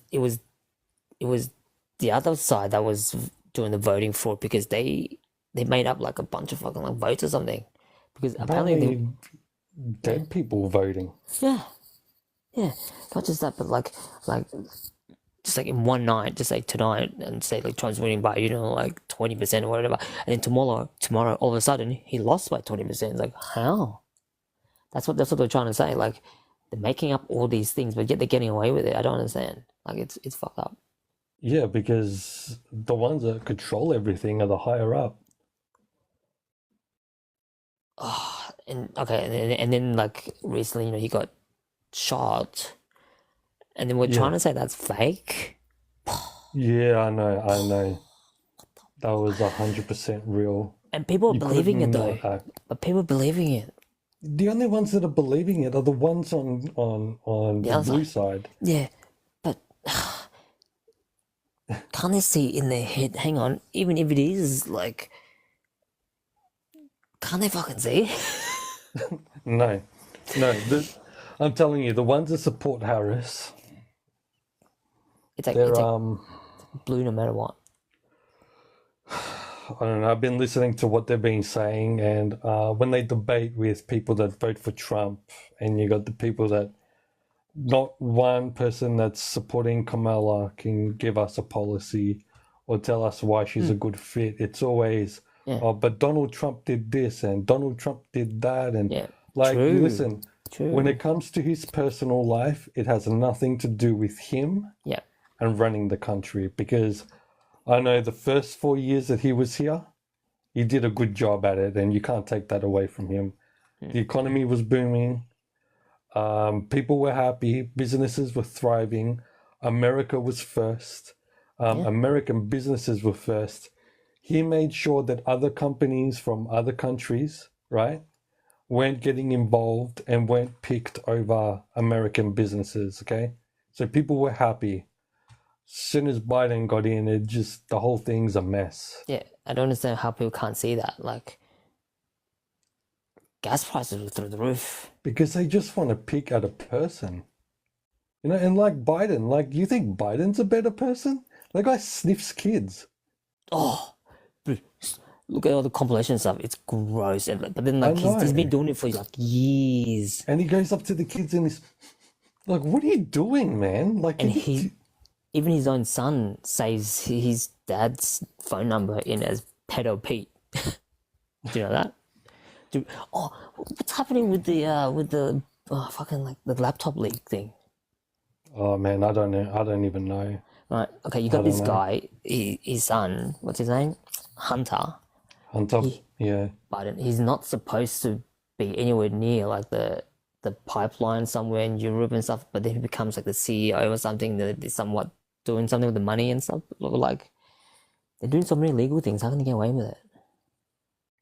the other side that was doing the voting fraud because they made up like a bunch of fucking like votes or something because apparently they apparently dead people voting. yeah yeah not just that but like just like in one night just like tonight and say like Trump's winning by 20% or whatever and then tomorrow all of a sudden he lost by 20%. It's like how that's what they're trying to say, like they're making up all these things but yet they're getting away with it. I don't understand, like it's fucked up. Yeah, because the ones that control everything are the higher up. Oh, and okay, and then like recently, he got shot, and then we're trying Yeah, to say that's fake. yeah, I know, I know. That was 100% real. And people are You could believing it though. not act. But people are believing it. The only ones that are believing it are the ones on The the other blue side. side. Yeah, but can't they see in their head? Hang on, even if it is like, can't they fucking see? No, no. I'm telling you, the ones that support Harris, It's like they're it's like blue no matter what. I don't know. I've been listening to what they've been saying, and when they debate with people that vote for Trump, and you got the people that not one person that's supporting Kamala can give us a policy or tell us why she's a good fit. It's always, Yeah, oh, but Donald Trump did this and Donald Trump did that. And yeah, like, true, listen, when true. it comes to his personal life, it has nothing to do with him Yeah, and running the country because I know the first 4 years that he was here, he did a good job at it, and you can't take that away from him. The economy was booming. People were happy, businesses were thriving, America was first, yeah, American businesses were first. He made sure that other companies from other countries, right, weren't getting involved and weren't picked over American businesses, okay? So people were happy. As soon as Biden got in, it just, the whole thing's a mess. yeah. I don't understand how people can't see that. Like gas prices were through the roof. Because they just want to pick at a person. And like Biden, like, you think Biden's a better person? That guy sniffs kids. Oh, look at all the compilation stuff. It's gross. But then I like he's been know. doing it for like years. And he goes up to the kids and he's like, what are you doing, man? Like, And even his own son saves his dad's phone number in as Pedo Pete. Do you know that? What's happening with the fucking like the laptop leak thing? oh man, I don't know. I don't even know. Right. Okay, you I got don't this know. guy, his son. What's his name? Hunter. Hunter, He yeah. Biden. He's not supposed to be anywhere near like the pipeline somewhere in Europe and stuff. But then he becomes like the CEO or something. That is somewhat doing something with the money and stuff. Like they're doing so many legal things. How can they get away with it?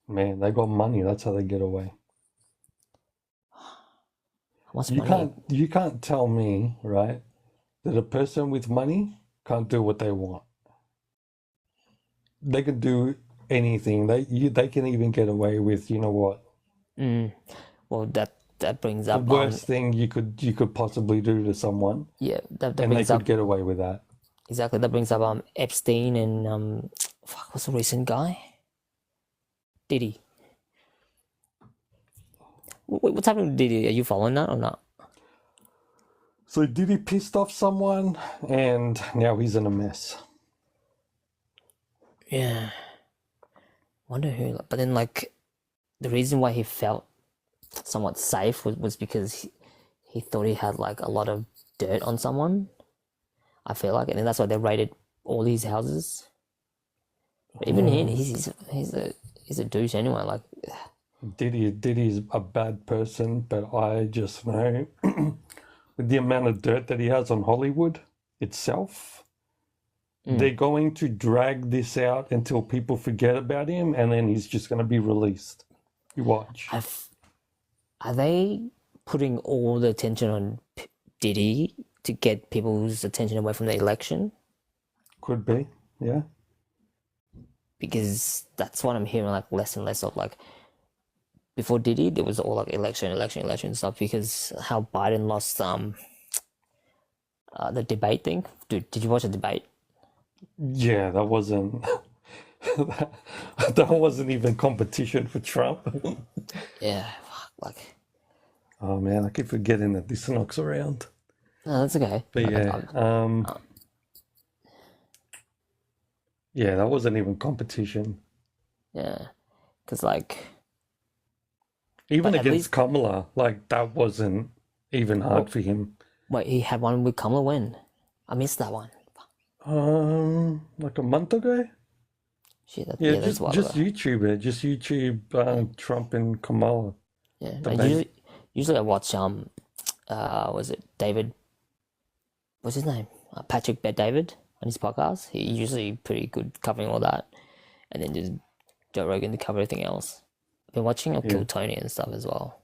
Man, they got money. That's how they get away. How much You money? can't tell me, right, that a person with money can't do what they want. They can do anything. They can even get away with, you know what, Mm. Well, that brings the up worst thing you could possibly do to someone, yeah, that and they brings could up get away with that. exactly, that brings up Epstein and fuck, what's the recent guy? Diddy. What's happening to Diddy? Are you following that or not? So Diddy pissed off someone, and now he's in a mess. Yeah. Wonder who. But then, like, the reason why he felt somewhat safe was because he thought he had like a lot of dirt on someone. I feel like, and then that's why they raided all these houses. But even he's a douche anyway. Like, Diddy's a bad person, but I just know with the amount of dirt that he has on Hollywood itself, they're going to drag this out until people forget about him, and then he's just going to be released. You watch. are they putting all the attention on Diddy to get people's attention away from the election? Could be, yeah. Because that's what I'm hearing, like less and less of. Like before Diddy, there was all like election stuff because how Biden lost the debate thing. Dude, did you watch the debate? Yeah, that wasn't that wasn't even competition for Trump. Yeah, fuck, like Oh man, I keep forgetting that this knocks around. no, that's okay. But Like, yeah, yeah, that wasn't even competition. yeah, because like, Even but at against least Kamala, like that wasn't even hard for him. wait, he had one with Kamala when I missed that one. Like a month ago? Shit, Yeah, that's a while just ago. YouTube it. Just YouTube Trump and Kamala Yeah, no, debate. usually I watch was it David? What's his name? Patrick Bet David on his podcast. He's usually pretty good covering all that, and then just Joe Rogan to cover everything else. I've been watching Yeah. Kill Tony and stuff as well.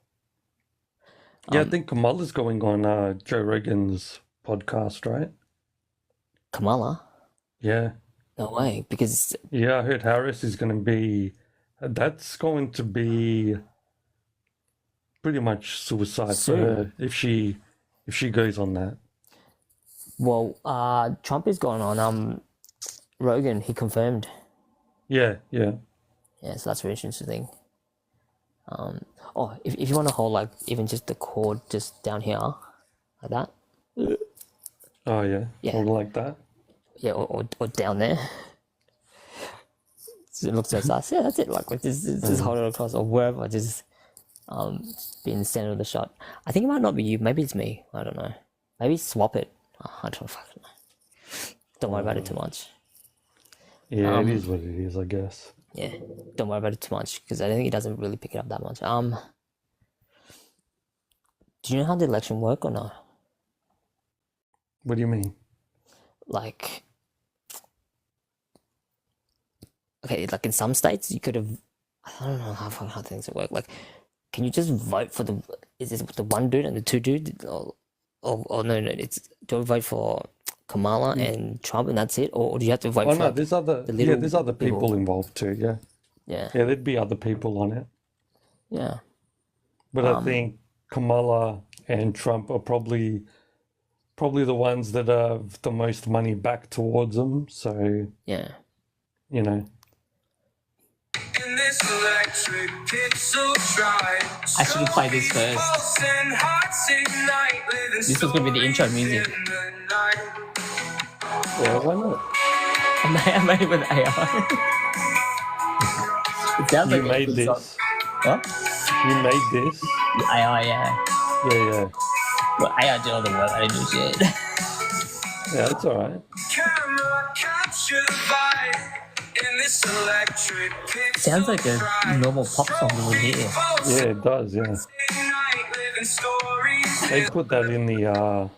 Yeah, I think Kamala's going on Joe Rogan's podcast, right? Kamala? Yeah. No way, because Yeah, I heard Harris is going to be, that's going to be pretty much suicide for soon. her if she goes on that. Well, Trump is going on Rogan. He confirmed. Yeah, yeah. Yeah, so that's very interesting. If you want to hold like even just the cord just down here, like that. Oh yeah, Yeah. something like that. Yeah, or down there. So it looks so sus. Yeah, that's it. Like just hold it across or wherever. Just be in the center of the shot. I think it might not be you. Maybe it's me. I don't know. Maybe swap it. Oh, I don't fucking know. Don't worry about it too much. Yeah, it is what it is, I guess. Yeah, don't worry about it too much because I think he doesn't really pick it up that much. Do you know how the election work or not? What do you mean? Like, okay, like in some states you could have. I don't know how things work. Like, can you just vote for the? Is this the one dude and the two dude? Or no, it's do you vote for Kamala and Trump and that's it, or do you have to vote Oh for no, like, there's other the little there's other people involved too. Yeah, Yeah, yeah, there'd be other people on it. yeah. But I think Kamala and Trump are probably the ones that have the most money back towards them. So Yeah. you know, In this electric pixel drive, I should play this first. This was gonna be the intro music. yeah, why not? I made it with AI. It sounds You like a made good song. this. What? You made this. The AI, yeah. Yeah, yeah, Well, AI did all the work. I didn't do shit. yeah. That's all right. Camera capture the vibe in this electric pixel Sounds like a drive. normal pop song you would hear. Yeah, it does. Yeah, they put that in the radio.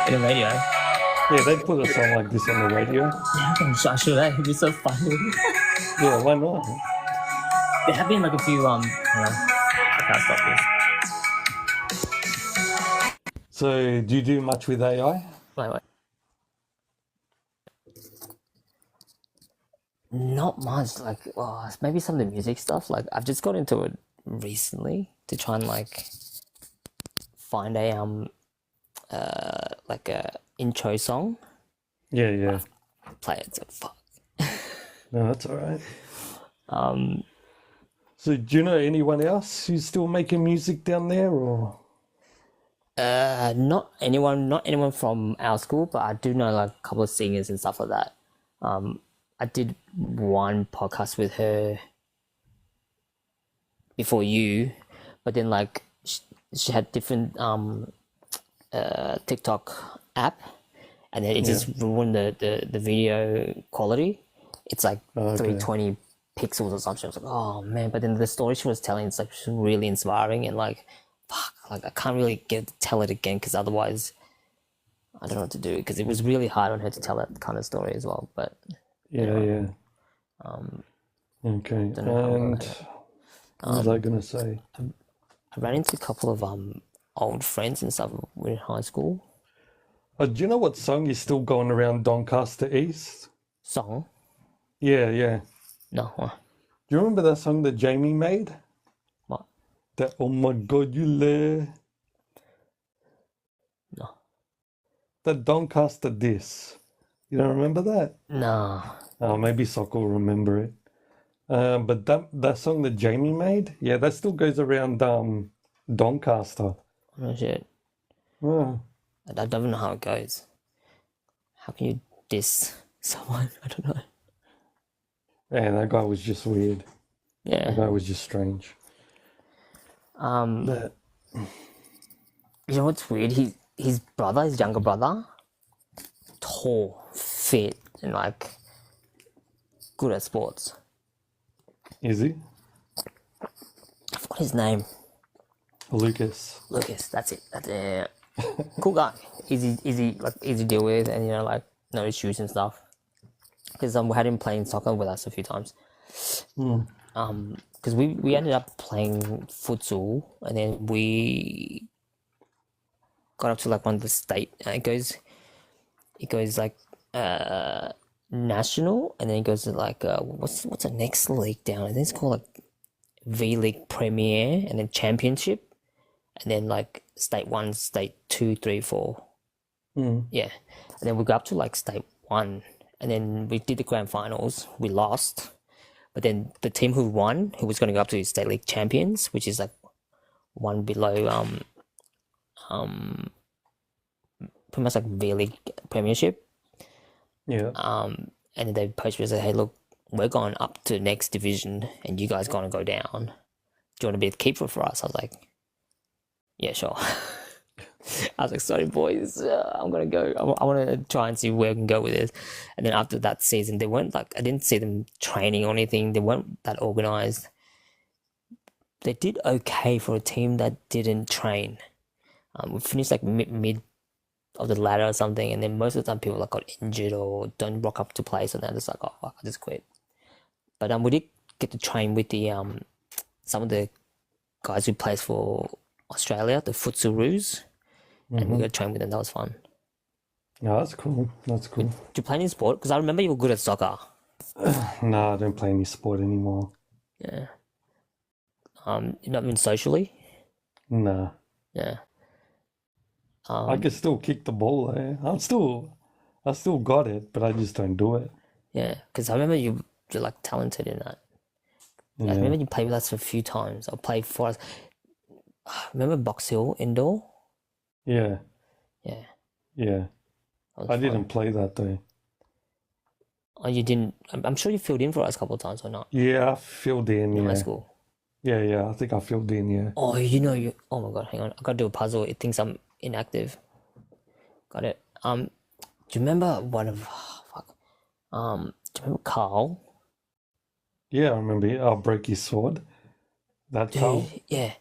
In the radio. Yeah, they put a song like this on the radio. Yeah, I should have. It'd be so funny. Yeah, why not? There have been like a few, I can't stop this. So do you do much with AI? Wait. Not much. Like, maybe some of the music stuff. Like, I've just got into it recently to try and like find a like a intro song. Yeah, yeah. Play it. So fuck. No, that's all right. Um, So do you know anyone else who's still making music down there, or? not anyone from our school, but I do know like a couple of singers and stuff like that. I did one podcast with her before you, but then like she had different TikTok app, and then it just ruined the video quality. It's like Okay. 320 pixels or something. I was like, oh man! But then the story she was telling is like really inspiring, and like, fuck, like I can't really get to tell it again because otherwise, I don't know what to do. Because it was really hard on her to tell that kind of story as well. But Yeah, yeah. Okay. don't know how And what was I gonna say? I ran into a couple of old friends and stuff in high school. Do you know what song is still going around Doncaster East? Song? Yeah, yeah. No, Do you remember that song that Jamie made? what? That Oh My God, you lay. No, That Doncaster diss. You don't remember that? no. Oh, maybe Sock will remember it. But that song that Jamie made, yeah, that still goes around Doncaster. No shit. Oh, I don't know how it goes. How can you diss someone? I don't know. man, that guy was just weird. That Yeah. guy was just strange. You That know what's weird? His brother, his younger brother, tall, fit, and like good at sports. is he? I forgot his name. Lucas. Lucas. That's it. That's it. Cool guy. Easy to deal with, and like no issues and stuff. Because we had him playing soccer with us a few times. Because we ended up playing futsal, and then we got up to like one of the state. It goes like national, and then it goes to like what's the next league down? I think it's called like V League Premier, and then Championship, and then like state 1, state 2, 3, 4. Yeah, and then we got up to like state 1, and then we did the grand finals. We lost, but then the team who won, who was going to go up to state league champions, which is like one below pretty much like V League Premiership. Yeah. And then they approached me and said, "Hey, look, we're going up to the next division, and you guys gonna go down. Do you want to be the keeper for us?" I was like, "Yeah, sure." I was like, "Sorry, boys, I'm gonna go. I want to try and see where we can go with this." And then after that season, they weren't like, I didn't see them training or anything. They weren't that organized. They did okay for a team that didn't train. We finished like mid of the ladder or something, and then most of the time people like got injured or don't rock up to play, so they're just like, "Oh fuck, I just quit." But we did get to train with the some of the guys who plays for Australia, the Futsaroos, and we got to train with them. That was fun. No, that's cool. That's cool. Do you play any sport? Because I remember you were good at soccer. No, I don't play any sport anymore. Yeah. You not even socially. Nah. Yeah. I can still kick the ball there. I still got it, but I just don't do it. Yeah. Because I remember you're like talented in that. I remember you played with us a few times. I played for us. Remember Box Hill indoor? Yeah. Yeah. Yeah. That was I fun. didn't play that day. Oh, you didn't? I'm sure you filled in for us a couple of times or not Yeah, I filled in, in high yeah. school. Yeah, yeah, I think I filled in, yeah. Oh, you. Oh my god, hang on. I gotta do a puzzle. It thinks I'm inactive. Got it. Do you remember one of? Fuck. Do you remember Carl? Yeah, I remember it. I'll break his sword. That Carl? Dude, yeah.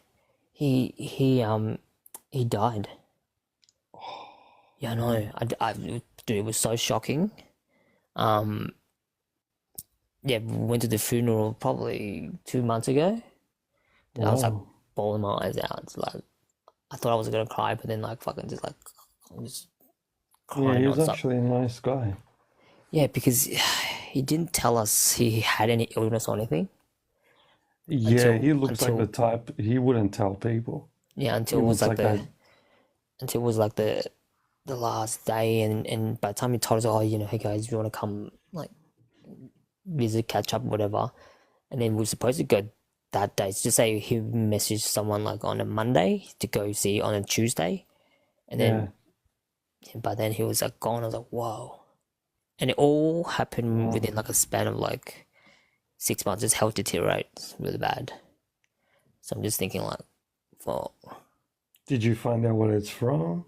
He died. Yeah, I know. Dude, it was so shocking. Yeah, we went to the funeral probably 2 months ago. I was like Wow. bawling my eyes out. It's like, I thought I was gonna cry, but then like fucking just like I'm just Yeah, crying he was nonstop. actually a nice guy. Yeah, because he didn't tell us he had any illness or anything Yeah, until he looked like the until type he wouldn't tell people. yeah He until it was looks like like a the last day, and by the time he told us, oh, hey guys, you want to come like visit, catch up, whatever, and then we're supposed to go that day. So just say he messaged someone like on a Monday to go see on a Tuesday, and yeah. then by then he was like gone. I was like, whoa, and it all happened Oh. within like a span of like 6 months. His health deteriorates really bad. So I'm just thinking like, well, Did you find out what it's from?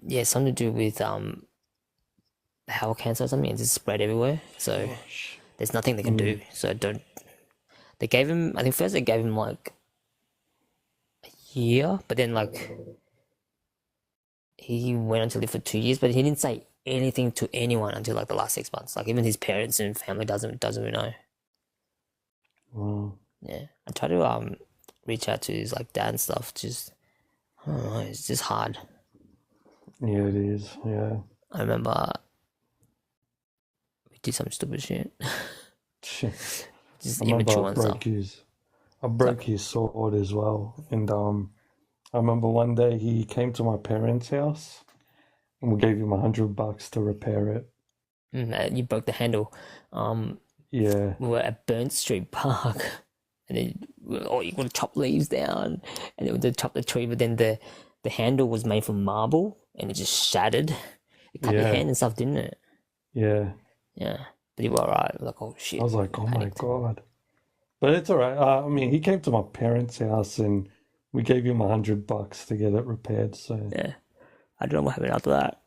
yeah, something to do with bowel cancer or something. It's just spread everywhere. So Gosh. there's nothing they can do. So don't. They gave him. I think first they gave him like a year, but then like he went on to live for 2 years, but he didn't say anything to anyone until like the last 6 months. Like even his parents and family doesn't really know. Wow. Yeah, I try to reach out to his like dad and stuff. Just I don't know. It's just hard. Yeah, it is. Yeah. I remember we did some stupid shit. Shit. Just I remember immature and stuff. I broke his sword as well. And I remember one day he came to my parents' house and we gave him $100 to repair it. You broke the handle. Yeah. We were at Burnt Street Park, and then you got to chop leaves down, and then they chop the tree, but then the handle was made from marble, and it just shattered. It cut your Yeah. hand and stuff, didn't it? Yeah. Yeah, but you were alright. Like, oh shit, I was like, oh my panicked. God. But it's all right. I mean, he came to my parents' house and we gave him $100 to get it repaired. So, Yeah, I don't know what happened after that.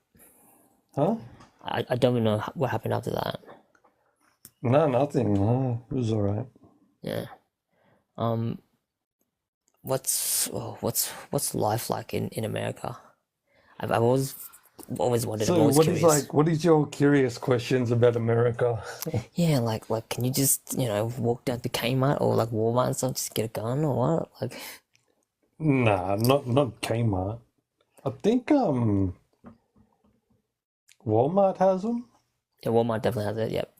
huh? I don't even know what happened after that. No, nothing. No, it was all right. Yeah. Um. What's life like in America? I've always wondered. I'm So, always curious. what is your curious questions about America? Yeah, like, can you just, walk down to Kmart or like Walmart and stuff, just get a gun or what? Like, Nah, not Kmart. I think Walmart has them. yeah, Walmart definitely has it. Yep.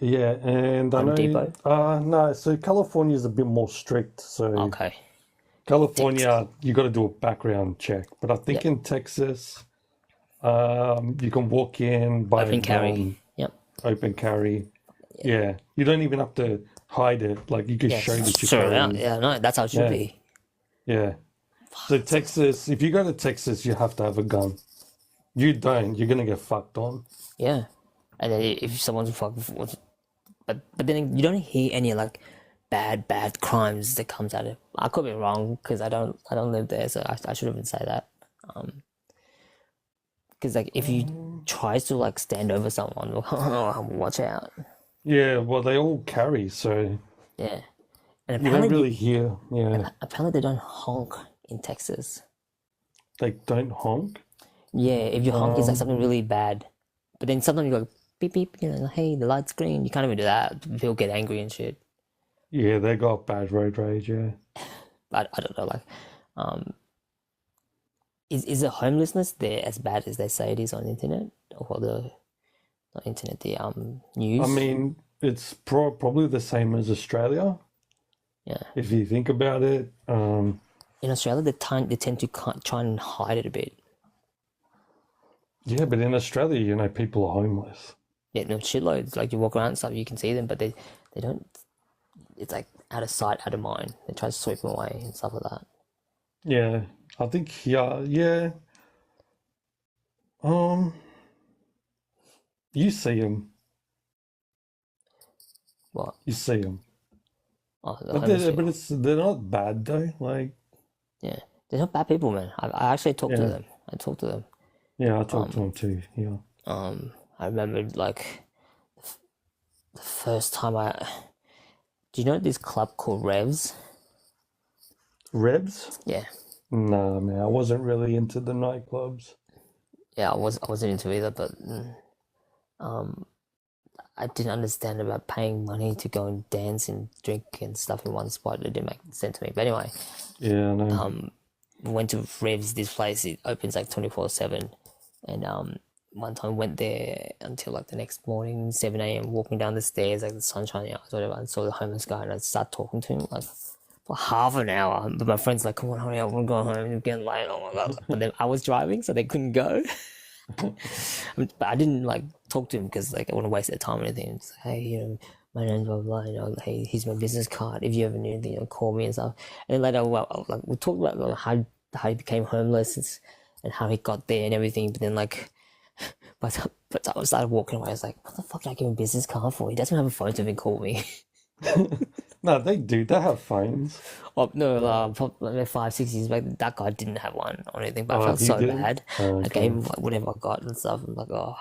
Yeah, and I Home know Depot. no, so California's a bit more strict. So Okay. California, you got to do a background check. But I think Yep. in Texas, you can walk in, buy a Open carry. gun, Yep. open carry. Yeah, you don't even have to hide it. Like you can Yeah. show that you're Sure. Yeah. carrying. Yeah. No, that's how it should Yeah, be. yeah. So Texas, if you go to Texas, you have to have a gun. You don't, you're gonna get fucked on. Yeah. And then if someone's fucking, but then you don't hear any like bad crimes that comes out of. I could be wrong because I don't live there, so I shouldn't even say that. Because like if you tries to like stand over someone, watch out. Yeah, well, they all carry, so Yeah. And you don't apparently, really hear. Yeah, apparently they don't honk in Texas. they don't honk. Yeah, if you honk, it's like Um, something really bad. But then sometimes you go beep beep, hey, the light's green. You can't even do that. People get angry and shit. yeah, they got bad road rage. Yeah. But I don't know, like, um, is the homelessness there as bad as they say it is on the internet or the not internet, the I news? mean, it's probably the same as Australia Yeah. if you think about it. In Australia, they tend to try and hide it a bit. Yeah, but in Australia, people are homeless. Yeah, no shitloads. Like you walk around and stuff, you can see them, but they don't. It's like out of sight, out of mind. They try to sweep them away and stuff like that. Yeah, I think yeah. Um, you see them, What? you see them, Oh, the but homeless people. they're not bad though. Like, Yeah, they're not bad people, man. I actually talked to yeah, them. I talked to them. yeah, I talked to Um, them too. Yeah, I remember like the first time I. Do you know this club called Revs? Rebs? Yeah, Nah, man, I wasn't really into the nightclubs. yeah. I wasn't into either, but um, I didn't understand about paying money to go and dance and drink and stuff in one spot. It didn't make sense to me. But anyway, Yeah, I know. um, went to Revs, this place. It opens like 24/7, and one time went there until like the next morning, 7 a.m. Walking down the stairs, like the sun shining out, whatever. And saw the homeless guy, and I started talking to him like for half an hour. But my friends like, "Come on, hurry up, we're going home. It's getting late." Oh my god! But then I was driving, so they couldn't go. But I didn't like talk to him because like I wouldn't waste their time or anything. It's like, hey, my name's blah blah. Hey, here's my business card. If you ever need anything, call me and stuff. And then later, like we talked about like, how he became homeless and how he got there and everything. But then like, but I started walking away. I was like, what the fuck did I give him a business card for? He doesn't have a phone to even call me. No, they do. They have phones. Oh no, probably like 5, 6 years back, that guy didn't have one or anything. But I Oh, felt he so didn't? bad. Oh, I okay. gave him like, whatever I got and stuff. I'm like, oh.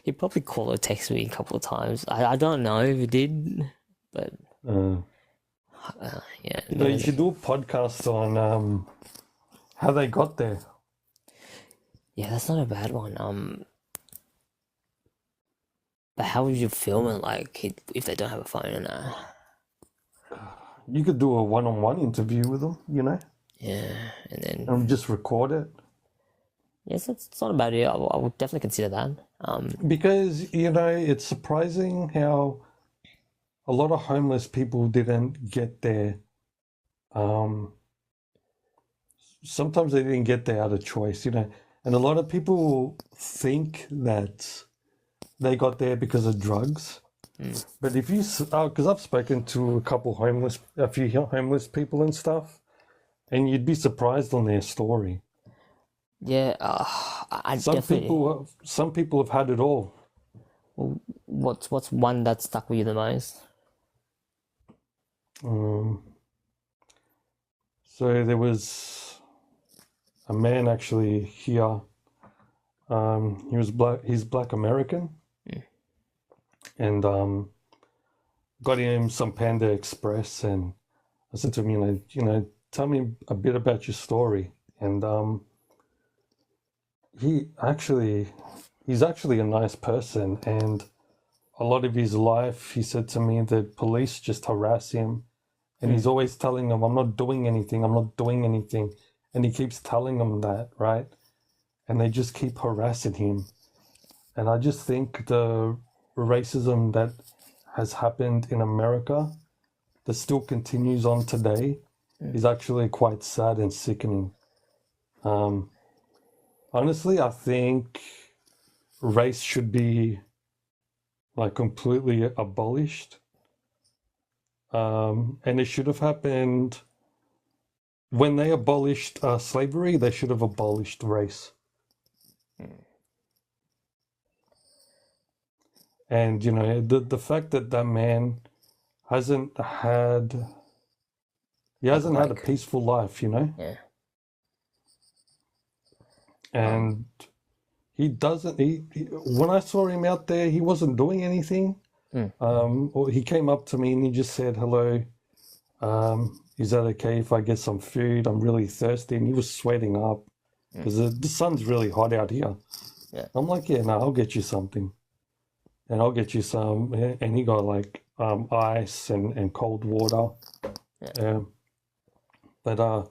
He probably called or text me a couple of times. I don't know if he did, but Uh, yeah. you know, you should do a podcast on how they got there. Yeah, that's not a bad one. But how would you film it, like, if they don't have a phone and You could do a one-on-one interview with them, you know, yeah, and then and just record it. yes, it's not a bad idea. I would definitely consider that. Because, you know, it's surprising how a lot of homeless people didn't get there. Sometimes they didn't get there out of choice, you know. And a lot of people think that they got there because of drugs. But if you, because I've spoken to a few homeless people and stuff, and you'd be surprised on their story. Yeah, I definitely. Some people have had it all. What's one that stuck with you the most? So there was a man actually here. He was black. He's Black American, and got him some Panda Express, and I said to him, tell me a bit about your story, and he's actually a nice person, and a lot of his life, he said to me, the police just harass him, and he's always telling them, I'm not doing anything, and he keeps telling them that, right? And they just keep harassing him. And I just think the racism that has happened in America that still continues on today is actually quite sad and sickening. Honestly, I think race should be like completely abolished. And it should have happened when they abolished slavery, they should have abolished race. And, you know, the fact that that man hasn't had a peaceful life, you know? Yeah. And when I saw him out there, he wasn't doing anything. Or he came up to me and he just said, hello, is that okay if I get some food? I'm really thirsty. And he was sweating up because the sun's really hot out here. Yeah. I'm like, yeah, no, I'll get you something. And I'll get you some. And he got like ice and cold water. Yeah. But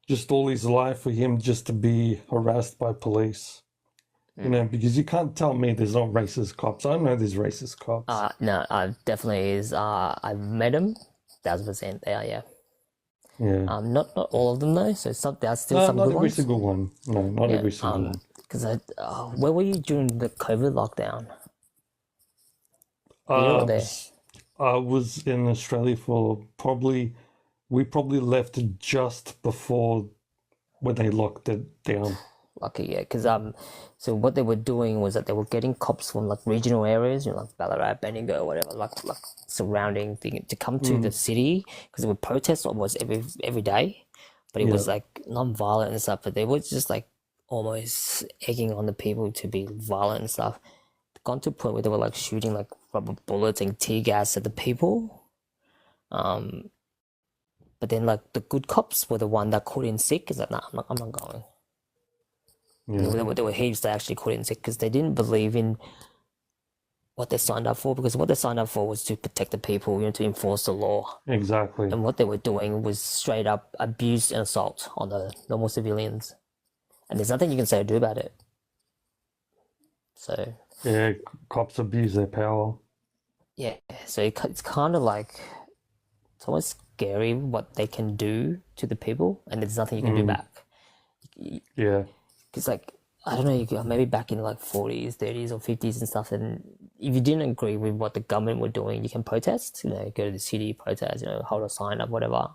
just all his life for him just to be harassed by police. You know, because you can't tell me there's not racist cops. I know there's racist cops. No, definitely is. I've met them, 1,000%. They are, yeah. Yeah. Not all of them though. So there's still some not good every ones. single one. No, not every single one. Because where were you during the COVID lockdown? Here or there? I was in Australia for we probably left just before when they locked it down. Lucky, yeah. Because so what they were doing was that they were getting cops from like regional areas, you know, like Ballarat, Bendigo, whatever, like surrounding thing to come to the city because there were protests almost every day, but it was like non-violent and stuff. But they were just like almost egging on the people to be violent and stuff. Gone to a point where they were like shooting like rubber bullets and tear gas at the people. But then like the good cops were the one that called in sick. Is like, nah, I'm not going. Yeah. There were heaps that actually called in sick because they didn't believe in what they signed up for, because what they signed up for was to protect the people, to enforce the law. Exactly. And what they were doing was straight up abuse and assault on the normal civilians. And there's nothing you can say or do about it. So, Yeah, cops abuse their power. yeah, so it's kind of like, it's almost scary what they can do to the people, and there's nothing you can do back. Yeah. Because, like, I don't know, maybe back in like 40s, 30s, or 50s and stuff, and if you didn't agree with what the government were doing, you can protest, go to the city, protest, hold a sign up, whatever.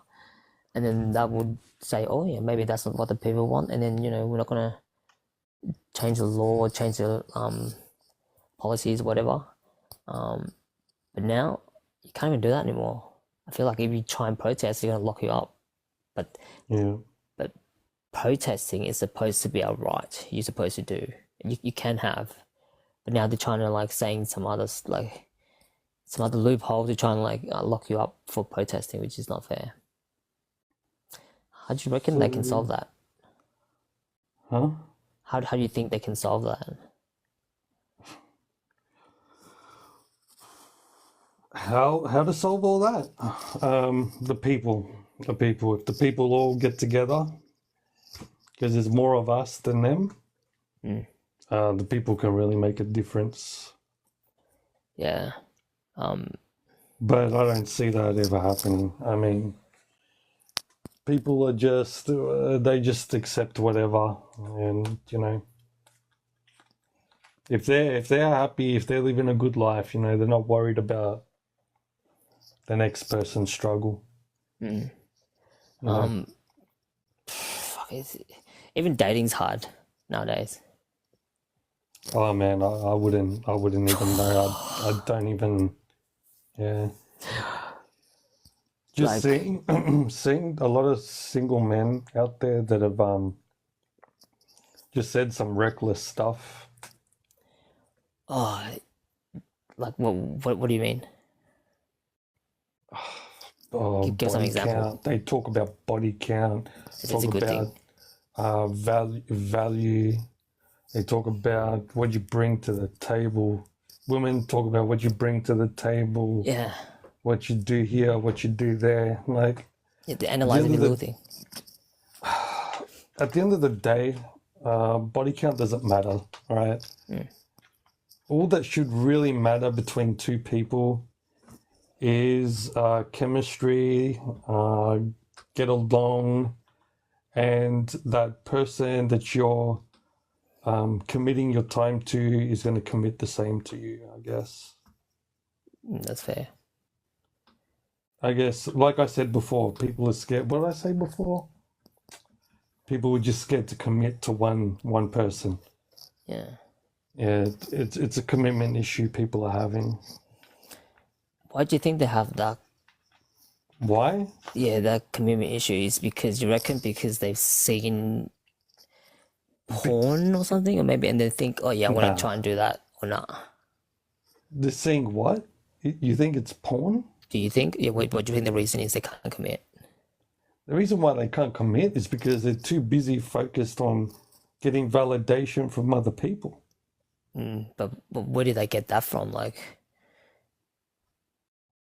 And then that would say, oh, yeah, maybe that's not what the people want, and then, we're not going to change the law or change the policies, whatever. But now, you can't even do that anymore. I feel like if you try and protest, they're going to lock you up. But Yeah. protesting is supposed to be a right you're supposed to do. You can have. But now they're trying to, like, saying some other loophole to try and, like, lock you up for protesting, which is not fair. How do you reckon they can solve that? Huh? How do you think they can solve that? How to solve all that? The people. If the people all get together, because there's more of us than them, the people can really make a difference. Yeah. But I don't see that ever happening. I mean, people are just, they just accept whatever. And, if they're happy, if they're living a good life, they're not worried about the next person's struggle. Even dating's hard nowadays. Oh man, I wouldn't even know. I don't even. Yeah. Just seeing a lot of single men out there that have just said some reckless stuff. Oh, like what do you mean? Oh, Give some body example. count. They talk about body count. It's Talk a good thing. about value. They talk about what you bring to the table. Women talk about what you bring to the table. Yeah. What you do here, what you do there. Like, Yeah, they analyze every little thing. at the end of the day, body count doesn't matter, right? All that should really matter between two people is chemistry, get along, and that person that you're committing your time to is going to commit the same to you, I guess. That's fair. I guess, like I said before, people are scared. What did I say before? People were just scared to commit to one person. Yeah. Yeah, it's a commitment issue people are having. Why do you think they have that? Why? Yeah, that commitment issue is because you reckon because they've seen porn or something, or maybe, and they think, oh yeah, I want Nah. to try and do that or not. They're saying what? You think it's porn? Do you think? Yeah. What do you think the reason is they can't commit? The reason why they can't commit is because they're too busy focused on getting validation from other people. But where did they get that from? Like,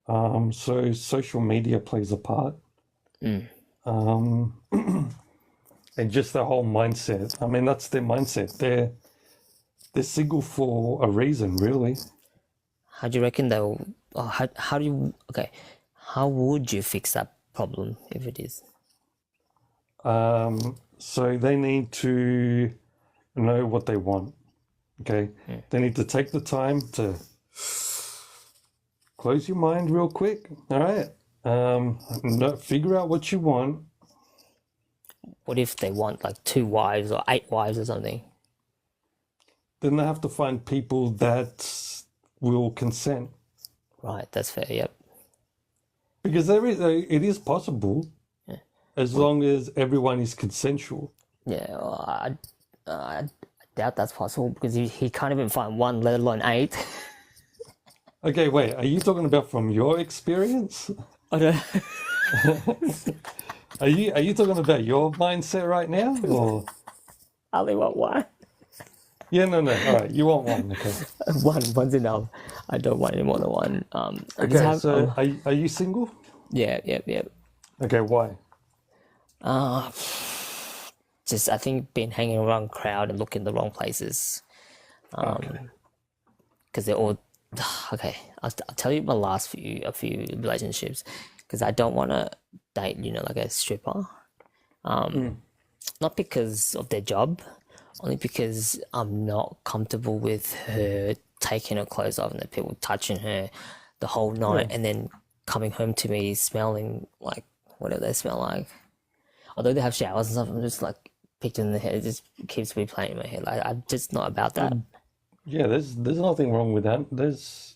So social media plays a part. And just the whole mindset. I mean, that's their mindset. They're single for a reason, really. how do you reckon they'll? Oh, how do you? Okay, how would you fix that problem if it is? So they need to know what they want. Okay, they need to take the time to close your mind real quick. All right, figure out what you want. What if they want like 2 wives or 8 wives or something? Then they have to find people that will consent, Right, that's fair. Yep. because it is possible, as long as everyone is consensual. Yeah, well, I doubt that's possible because he can't even find 1, let alone 8. Okay, wait, are you talking about from your experience? I don't. Are you talking about your mindset right now, or I only want 1. Yeah, no. All right, you want one, okay? One's enough. I don't want any more than one. I just Okay, have. so are you single? Yeah, yeah, yeah. Okay, why? Uh, just I think been hanging around crowd and looking in the wrong places. Okay. Because they're all okay. I'll tell you my last a few relationships because I don't want to date like a stripper. Not because of their job, only because I'm not comfortable with her taking her clothes off and the people touching her the whole night Yeah. and then coming home to me smelling like whatever they smell like. Although they have showers and stuff, I'm just like picturing in the head. It just keeps replaying in my head. I'm just not about that. Yeah, there's nothing wrong with that.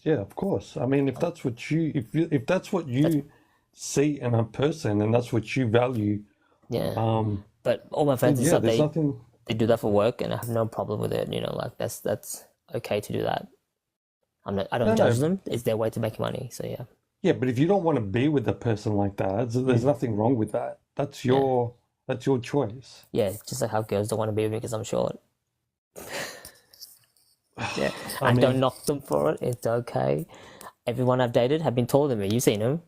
Yeah, of course. I mean, if that's what if that's what you see in a person and that's what you value, Yeah. um, But all my then friends and yeah, stuff, there's nothing. they do that for work, and I have no problem with it. Like that's okay to do that. I No, don't judge no. them. It's their way to make money. So yeah, Yeah, but if you don't want to be with a person like that, there's nothing wrong with that. yeah, That's your choice. yeah. Just like how girls don't want to be with me because I'm short. Yeah, I I don't mean, knock them for it. It's okay. Everyone I've dated have been taller than me. You've seen them,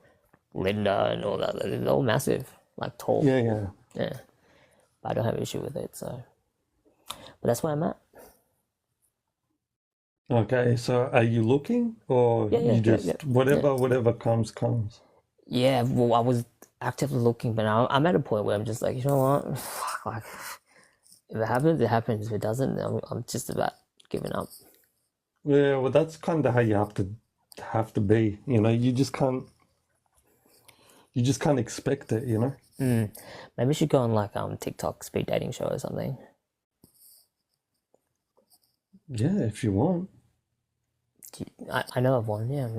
Linda and all that. They're all massive, like tall. yeah, yeah. Yeah, but I don't have an issue with it. So, but that's where I'm at. Okay, so are you looking or Yeah, yeah, you yeah, yeah. just Yeah. whatever comes comes? Yeah, well, I was actively looking, but now I'm at a point where I'm just like, you know what? Fuck, like, if it happens, it happens. If it doesn't, I'm just about giving up. Yeah, well, that's kind of how you have to be. You know, you just can't expect it. You know. Maybe we should go on like TikTok speed dating show or something. Yeah, if you want. I know of one. Yeah,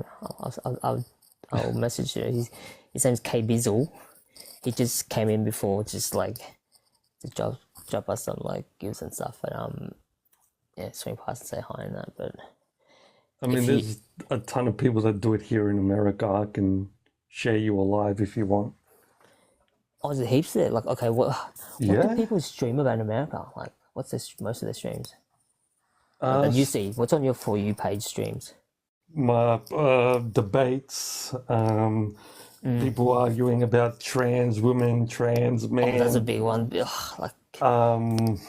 I'll message you. His name's K Bizzle. He just came in before, just like to drop us some like gifts and stuff, and yeah, swing past and say hi and that. But I mean, if you there's a ton of people that do it here in America. I can share you a live if you want. oh, there's heaps there. Like, okay, what do Yeah. people stream about in America? Like, what's most of their streams? Uh, That you s- see, what's on your For You page streams? my debates. People arguing about trans women, trans Oh, that's a men. big one. Ugh, like, Um,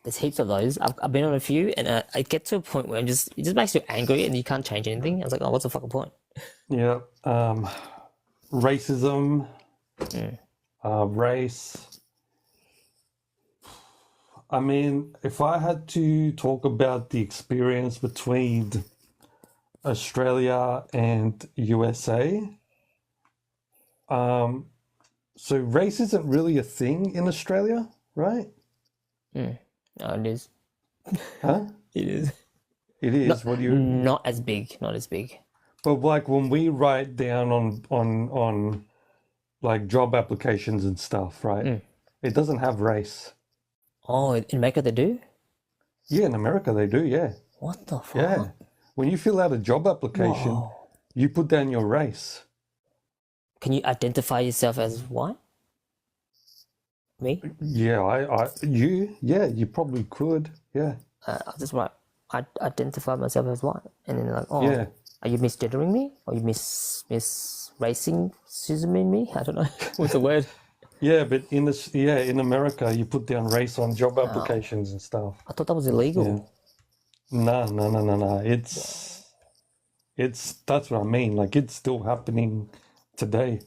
there's heaps of those. I've been on a few, and I get to a point where it just makes you angry, and you can't change anything. I was like, oh, what's the fucking point? yeah. Racism, race. I mean, if I had to talk about the experience between Australia and USA, so race isn't really a thing in Australia, right? No, it is. Huh? It is. It is. What do you? Not as big. Not as big. But like when we write down on like job applications and stuff, right? It doesn't have race. Oh, in America they do? Yeah, in America they do, yeah. What the fuck? Yeah. When you fill out a job application, Whoa. you put down your race. Can you identify yourself as what? Me? Yeah, yeah, you probably could. Yeah. I'll just write, I identify myself as what? And then they're like, oh, Yeah. are you misgendering me? Or you racing me? I don't know. What's the word? Yeah, but in America, you put down race on job applications and stuff. I thought that was illegal. Yeah. No. It's that's what I mean. Like it's still happening today.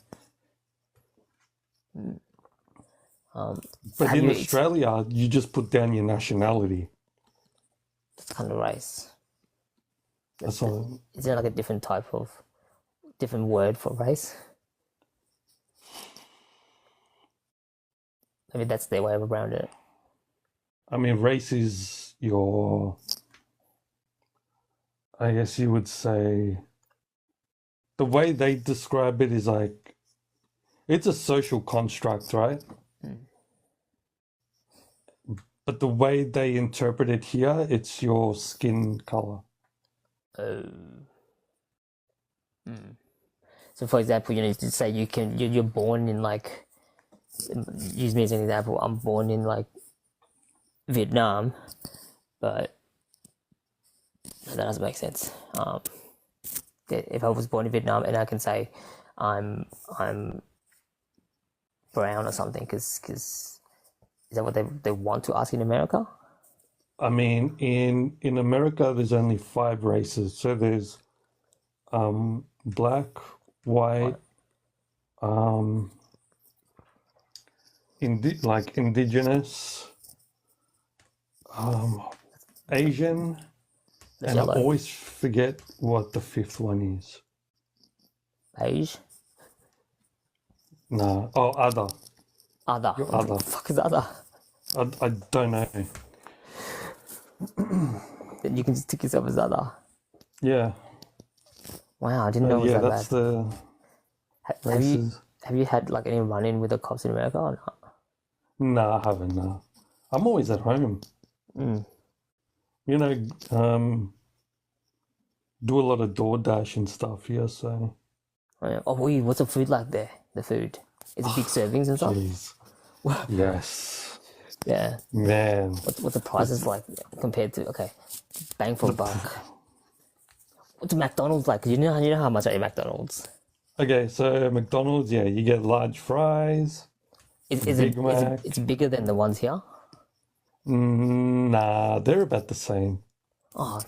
But Have in you Australia, you just put down your nationality. That's kind of race. That's all. Is there like a different word for race? Maybe that's their way around it. I mean, race is I guess you would say, the way they describe it is like, it's a social construct, right? But the way they interpret it here, it's your skin color. So, for example, you say you're born in like, use me as an example. I'm born in like Vietnam, but That doesn't make sense. If I was born in Vietnam and I can say I'm brown or something, because is that what they want to ask in America? I mean, in America, there's only 5 races. So there's black, white, um, like indigenous, Asian, That's and I yellow. always forget what the 5th one is. Beige. No, oh, other. Other. You're What the other. fuck is other? I don't know. Then you can just tick yourself as other. Yeah. Wow, I didn't know it was Yeah, that that's bad. the Have you races. had like any run-in with the cops in America or not? No, I haven't. No. I'm always at home. Mm. You know, do a lot of DoorDash and stuff here, so Oh, wait, what's the food like there? The food. Is it big servings and stuff? jeez. Yes. Yeah. Man. What's the prices like compared to bang for a buck? What's McDonald's like? You know how much I eat McDonald's. Okay, so McDonald's, yeah, you get large fries, Is Big Mac. it's bigger than the ones here? Nah, they're about the same. Oh,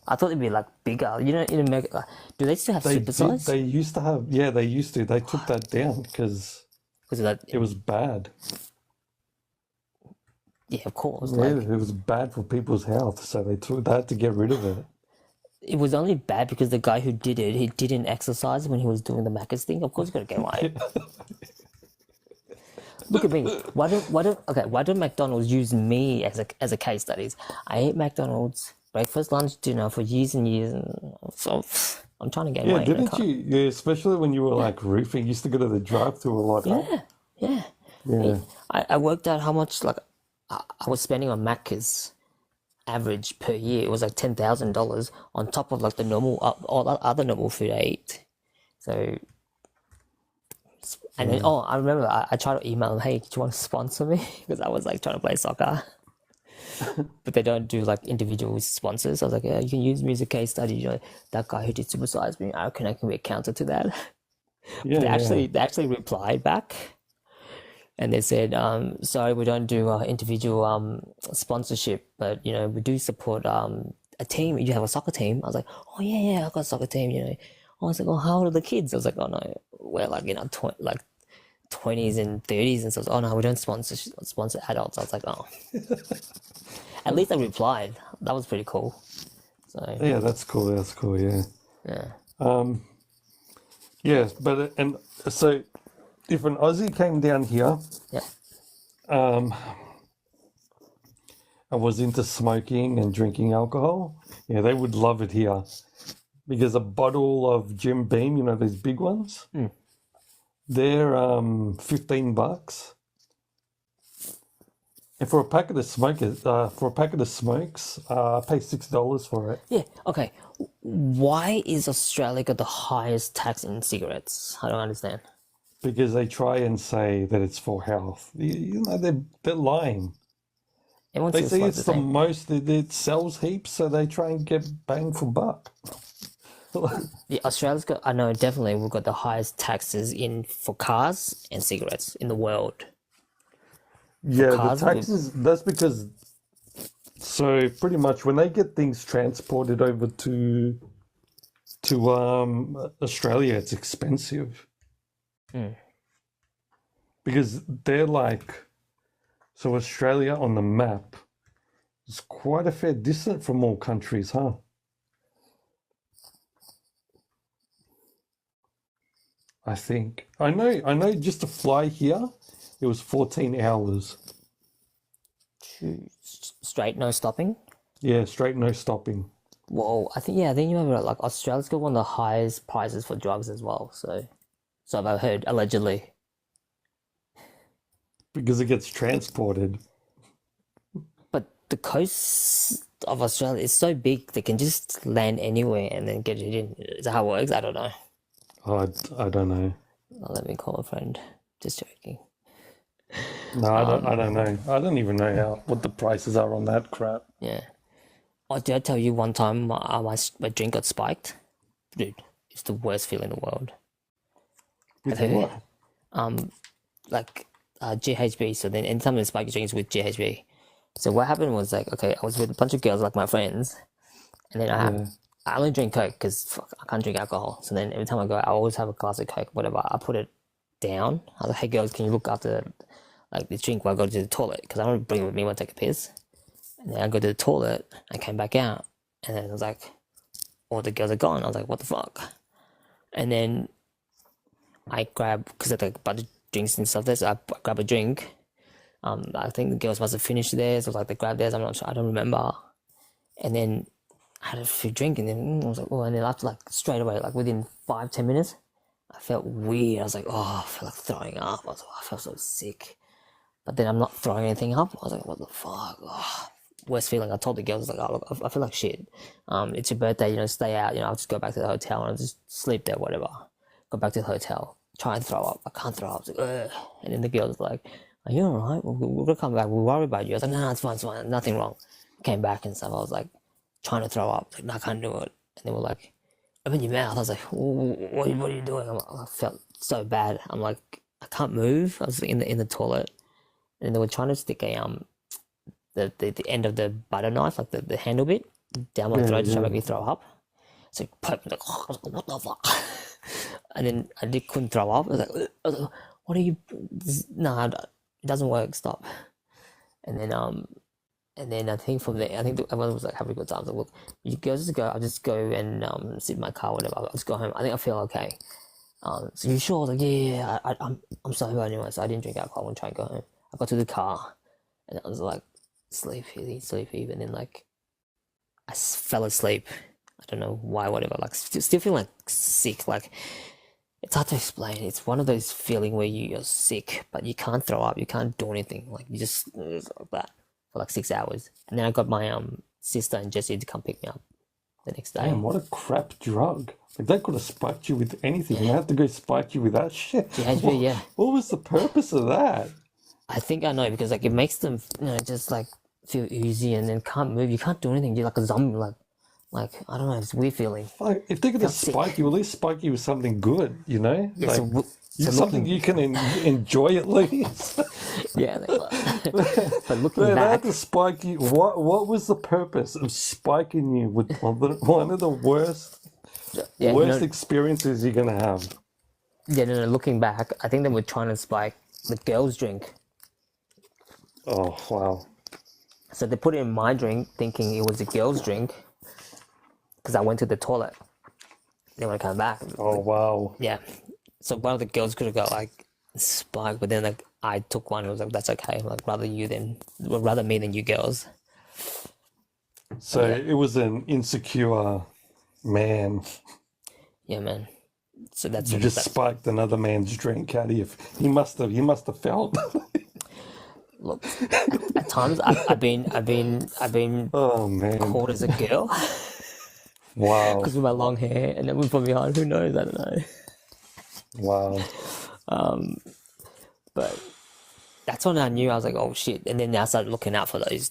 I thought it'd be like bigger. You know, in America, do they still have supersize? They used to have, yeah, they used to. They took that down because Because that, it was bad. yeah, of course. Yeah, Like it was bad for people's health, so they had to get rid of it. it was only bad because the guy who did it, he didn't exercise when he was doing the Macca's thing. Of course, you gotta get right. Look at me. Why don't McDonald's use me as a case studies? I ate McDonald's breakfast, lunch, dinner for years and years, and so I'm trying to gain Yeah, weight. and I didn't can't. you? Yeah, especially when you were like roofing, you used to go to the drive-thru a lot, huh? Yeah. Yeah. I worked out how much like I was spending on Macca's average per year. It was like $10,000 on top of like the normal all the other normal food I ate. So, and then I remember I tried to email them, hey, do you want to sponsor me? Because I was like trying to play soccer. But they don't do like individual sponsors. I was like, yeah, you can use me as a case study. You know, that guy who did supersize me, I reckon I can be a counter to that. Yeah, They actually replied back. And they said, sorry, we don't do individual sponsorship, but you know, we do support a team. You have a soccer team. I was like, oh yeah, I got a soccer team. You know, I was like, oh, how old are the kids? I was like, oh no, we're like like 20s and 30s, and so oh no, we don't sponsor adults. I was like, oh, at least I replied. That was pretty cool. So yeah, that's cool. That's cool. Yeah. yeah, Yeah, but and so if an Aussie came down here yeah, and was into smoking and drinking alcohol, yeah, they would love it here because a bottle of Jim Beam, you know, these big ones, they're $15. And for a packet of smokers, I pay $6 for it yeah. Okay, why is Australia got the highest tax in cigarettes? I don't understand. because they try and say that it's for health. You know, they're lying. Everyone They still say smokes it's the the same. most, it sells heaps, so they try and get bang for buck. Yeah, Australia's got. I know definitely we've got the highest taxes in for cars and cigarettes in the world. Yeah, the cars, taxes, that's because, so pretty much when they get things transported over to Australia, it's expensive. Because they're like, so Australia on the map is quite a fair distance from all countries, huh? I think. I know just to fly here, it was 14 hours. Straight, no stopping. Yeah, straight, no stopping. Whoa, I think you remember like Australia's got one of the highest prices for drugs as well. So I've heard allegedly. Because it gets transported. But the coast of Australia is so big they can just land anywhere and then get it in. Is that how it works? I don't know. Oh, I don't know. Oh, let me call a friend. Just joking. No, I don't know. I don't even know what the prices are on that crap. Yeah. Oh, did I tell you one time my drink got spiked? Dude, it's the worst feeling in the world. With Okay. what? Like GHB. So then anytime the spike drinks with GHB. So what happened was like, okay, I was with a bunch of girls, like my friends, and then Yeah. I only drink Coke because I can't drink alcohol. So then every time I go, I always have a glass of Coke, whatever. I put it down. I was like, hey girls, can you look after like this drink while I go to the toilet? Because I don't bring it with me when I take a piss. And then I go to the toilet, I came back out, and then I was like, all the girls are gone. I was like, what the fuck? And then I grab, because I had like a bunch of drinks and stuff there, so I grab a drink. I think the girls must have finished theirs, or like they grabbed theirs, I'm not sure, I don't remember. And then I had a few drinks, and then I was like, oh, and then after like straight away, like within 5-10 minutes, I felt weird. I was like, oh, I feel like throwing up. I was like, oh, I felt so sick. But then I'm not throwing anything up. I was like, what the fuck? Oh, worst feeling. I told the girls, like, oh, look, I feel like shit. It's your birthday, stay out. I'll just go back to the hotel and I'll just sleep there, whatever. Go back to the hotel, try and throw up. I can't throw up. I was like, ugh. And then the girls were like, are you alright? We're gonna come back. We'll worry about you. I was like, no, it's fine. Nothing wrong. Came back and stuff. I was like, trying to throw up. Like, no, I can't do it. And they were like, open your mouth. I was like, what are you doing? I felt so bad. I'm like, I can't move. I was in the toilet, and they were trying to stick the end of the butter knife, like the handle bit, down my throat to try to make me throw up. So poke me, like, I was like, what the fuck? And then I couldn't throw up. I was like, what are you? No, it doesn't work. Stop. And then I think from there, I think everyone was like having a good time. So look, you girls just go. I'll just go and sit in my car, whatever. I'll just go home. I think I feel okay. So you sure? I was like, yeah. I'm sober anyway, so I didn't drink alcohol and try and go home. I got to the car, and I was like, sleepy, and then like I fell asleep. I don't know why, whatever. Like still feeling like sick. Like it's hard to explain. It's one of those feeling where you're sick, but you can't throw up. You can't do anything. Like you just like that for like 6 hours. And then I got my sister and Jesse to come pick me up the next day. Damn, what a crap drug. Like, they could have spiked you with anything. You have to go spike you with that shit. GHB, yeah. What was the purpose of that? I think I know, because like it makes them, just like feel easy and then can't move. You can't do anything. You're like a zombie. Like I don't know. It's a weird feeling. Like, if they're going to spike you, at least spike you with something good, Yeah, like, so something you can enjoy at least. yeah. But looking They back, had to spike you. What was the purpose of spiking you with one of the worst experiences you're going to have? Yeah, no. Looking back, I think they were trying to spike the girls' drink. Oh, wow. So they put it in my drink, thinking it was a girl's drink, because I went to the toilet. Then when I come back, Oh, wow. yeah. So one of the girls could have got like spiked, but then like I took one and was like, that's okay. Like rather me than you girls. So it was an insecure man. Yeah, man. So that's You just spiked another man's drink out of you. He must have felt. Look. At times I've been Oh man! called as a girl Wow! because with my long hair, and then we put me on. Who knows? I don't know. Wow! But that's when I knew. I was like, oh shit! And then I started looking out for those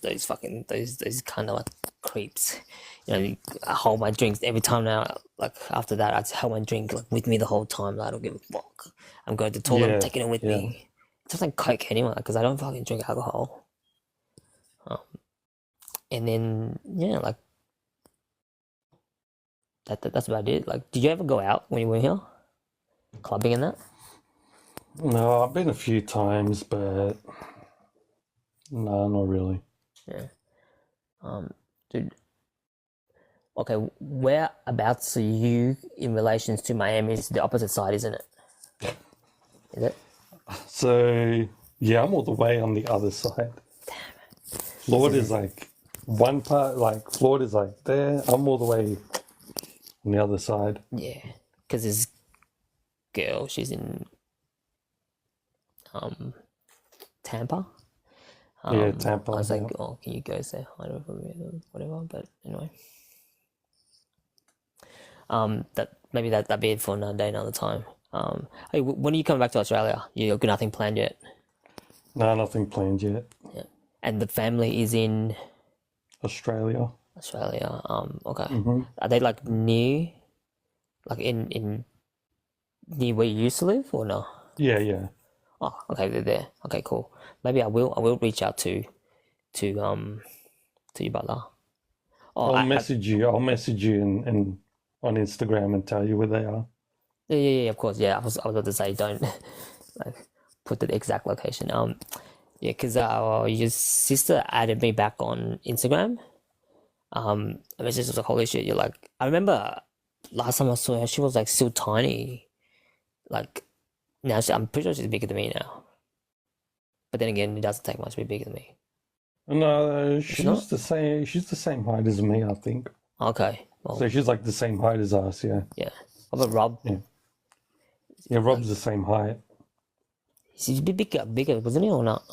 kind of like creeps. I hold my drinks every time now. Like after that, I just hold my drink like with me the whole time. Like, I don't give a fuck. I'm going to the toilet. I'm taking it with me. It tastes like Coke anyway, because I don't fucking drink alcohol. And then like that's about it. Like, did you ever go out when you were here, clubbing and that? No, I've been a few times, but no, not really. Yeah. Dude. Okay, whereabouts are you in relations to Miami? It's the opposite side, isn't it? Is it? So yeah, I'm all the way on the other side. Florida's like one part, like Florida's like there. I'm all the way on the other side. Yeah, because this girl, she's in Tampa. Yeah, Tampa. I was like, oh, can you go say hi to her, whatever. But anyway, that'd be it for another day, another time. Hey, when are you coming back to Australia? You've got nothing planned yet? No, nothing planned yet. Yeah. And the family is in Australia. Australia. Okay. Hmm. Are they like near, like in near where you used to live, or no? Yeah, yeah. Oh, okay, they're there. Okay, cool. Maybe I will reach out to um to your brother. Oh, I'll I message you. I'll message you and on Instagram and tell you where they are. yeah, of course, yeah. I was about to say don't like put the exact location. Yeah, because your sister added me back on Instagram. I was just like, holy shit, you're like, I remember last time I saw her, she was like still tiny. Like now, I'm pretty sure she's bigger than me now. But then again, it doesn't take much to be bigger than me. No, She's not? she's the same. She's the same height as me, I think. Okay, well, So she's like the same height as us. Yeah, yeah. What about Rob? yeah, yeah. Like, Rob's the same height. he's a bit bigger, wasn't he, or not?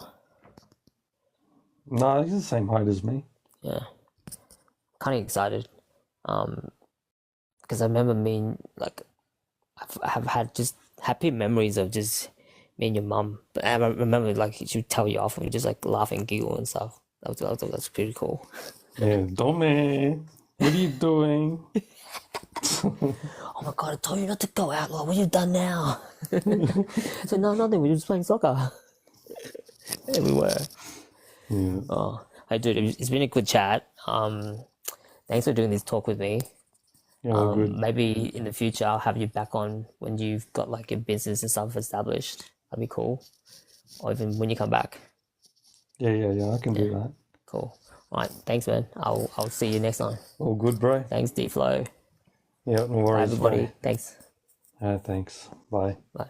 No, he's the same height as me. Yeah, kind of excited. Um, because I remember like, I have had just happy memories of just me and your mum. But I remember like she would tell you off and we just like laugh and giggle and stuff. That's pretty cool. Yeah, Dommy, what are you doing? Oh my god, I told you not to go out. Like, what you done now? So no, nothing. We were just playing soccer. Yeah, we were. Yeah, Oh, hey, dude, it's been a good chat. Thanks for doing this talk with me. yeah, all good. Maybe in the future I'll have you back on when you've got like your business and stuff established. That'd be cool. Or even when you come back. Yeah. I can do that. Cool. All right, thanks, man. I'll see you next time. All good, bro. Thanks, DeFlow. Yeah, no Bye, worries, everybody. bro. Thanks. Thanks. Bye. Bye.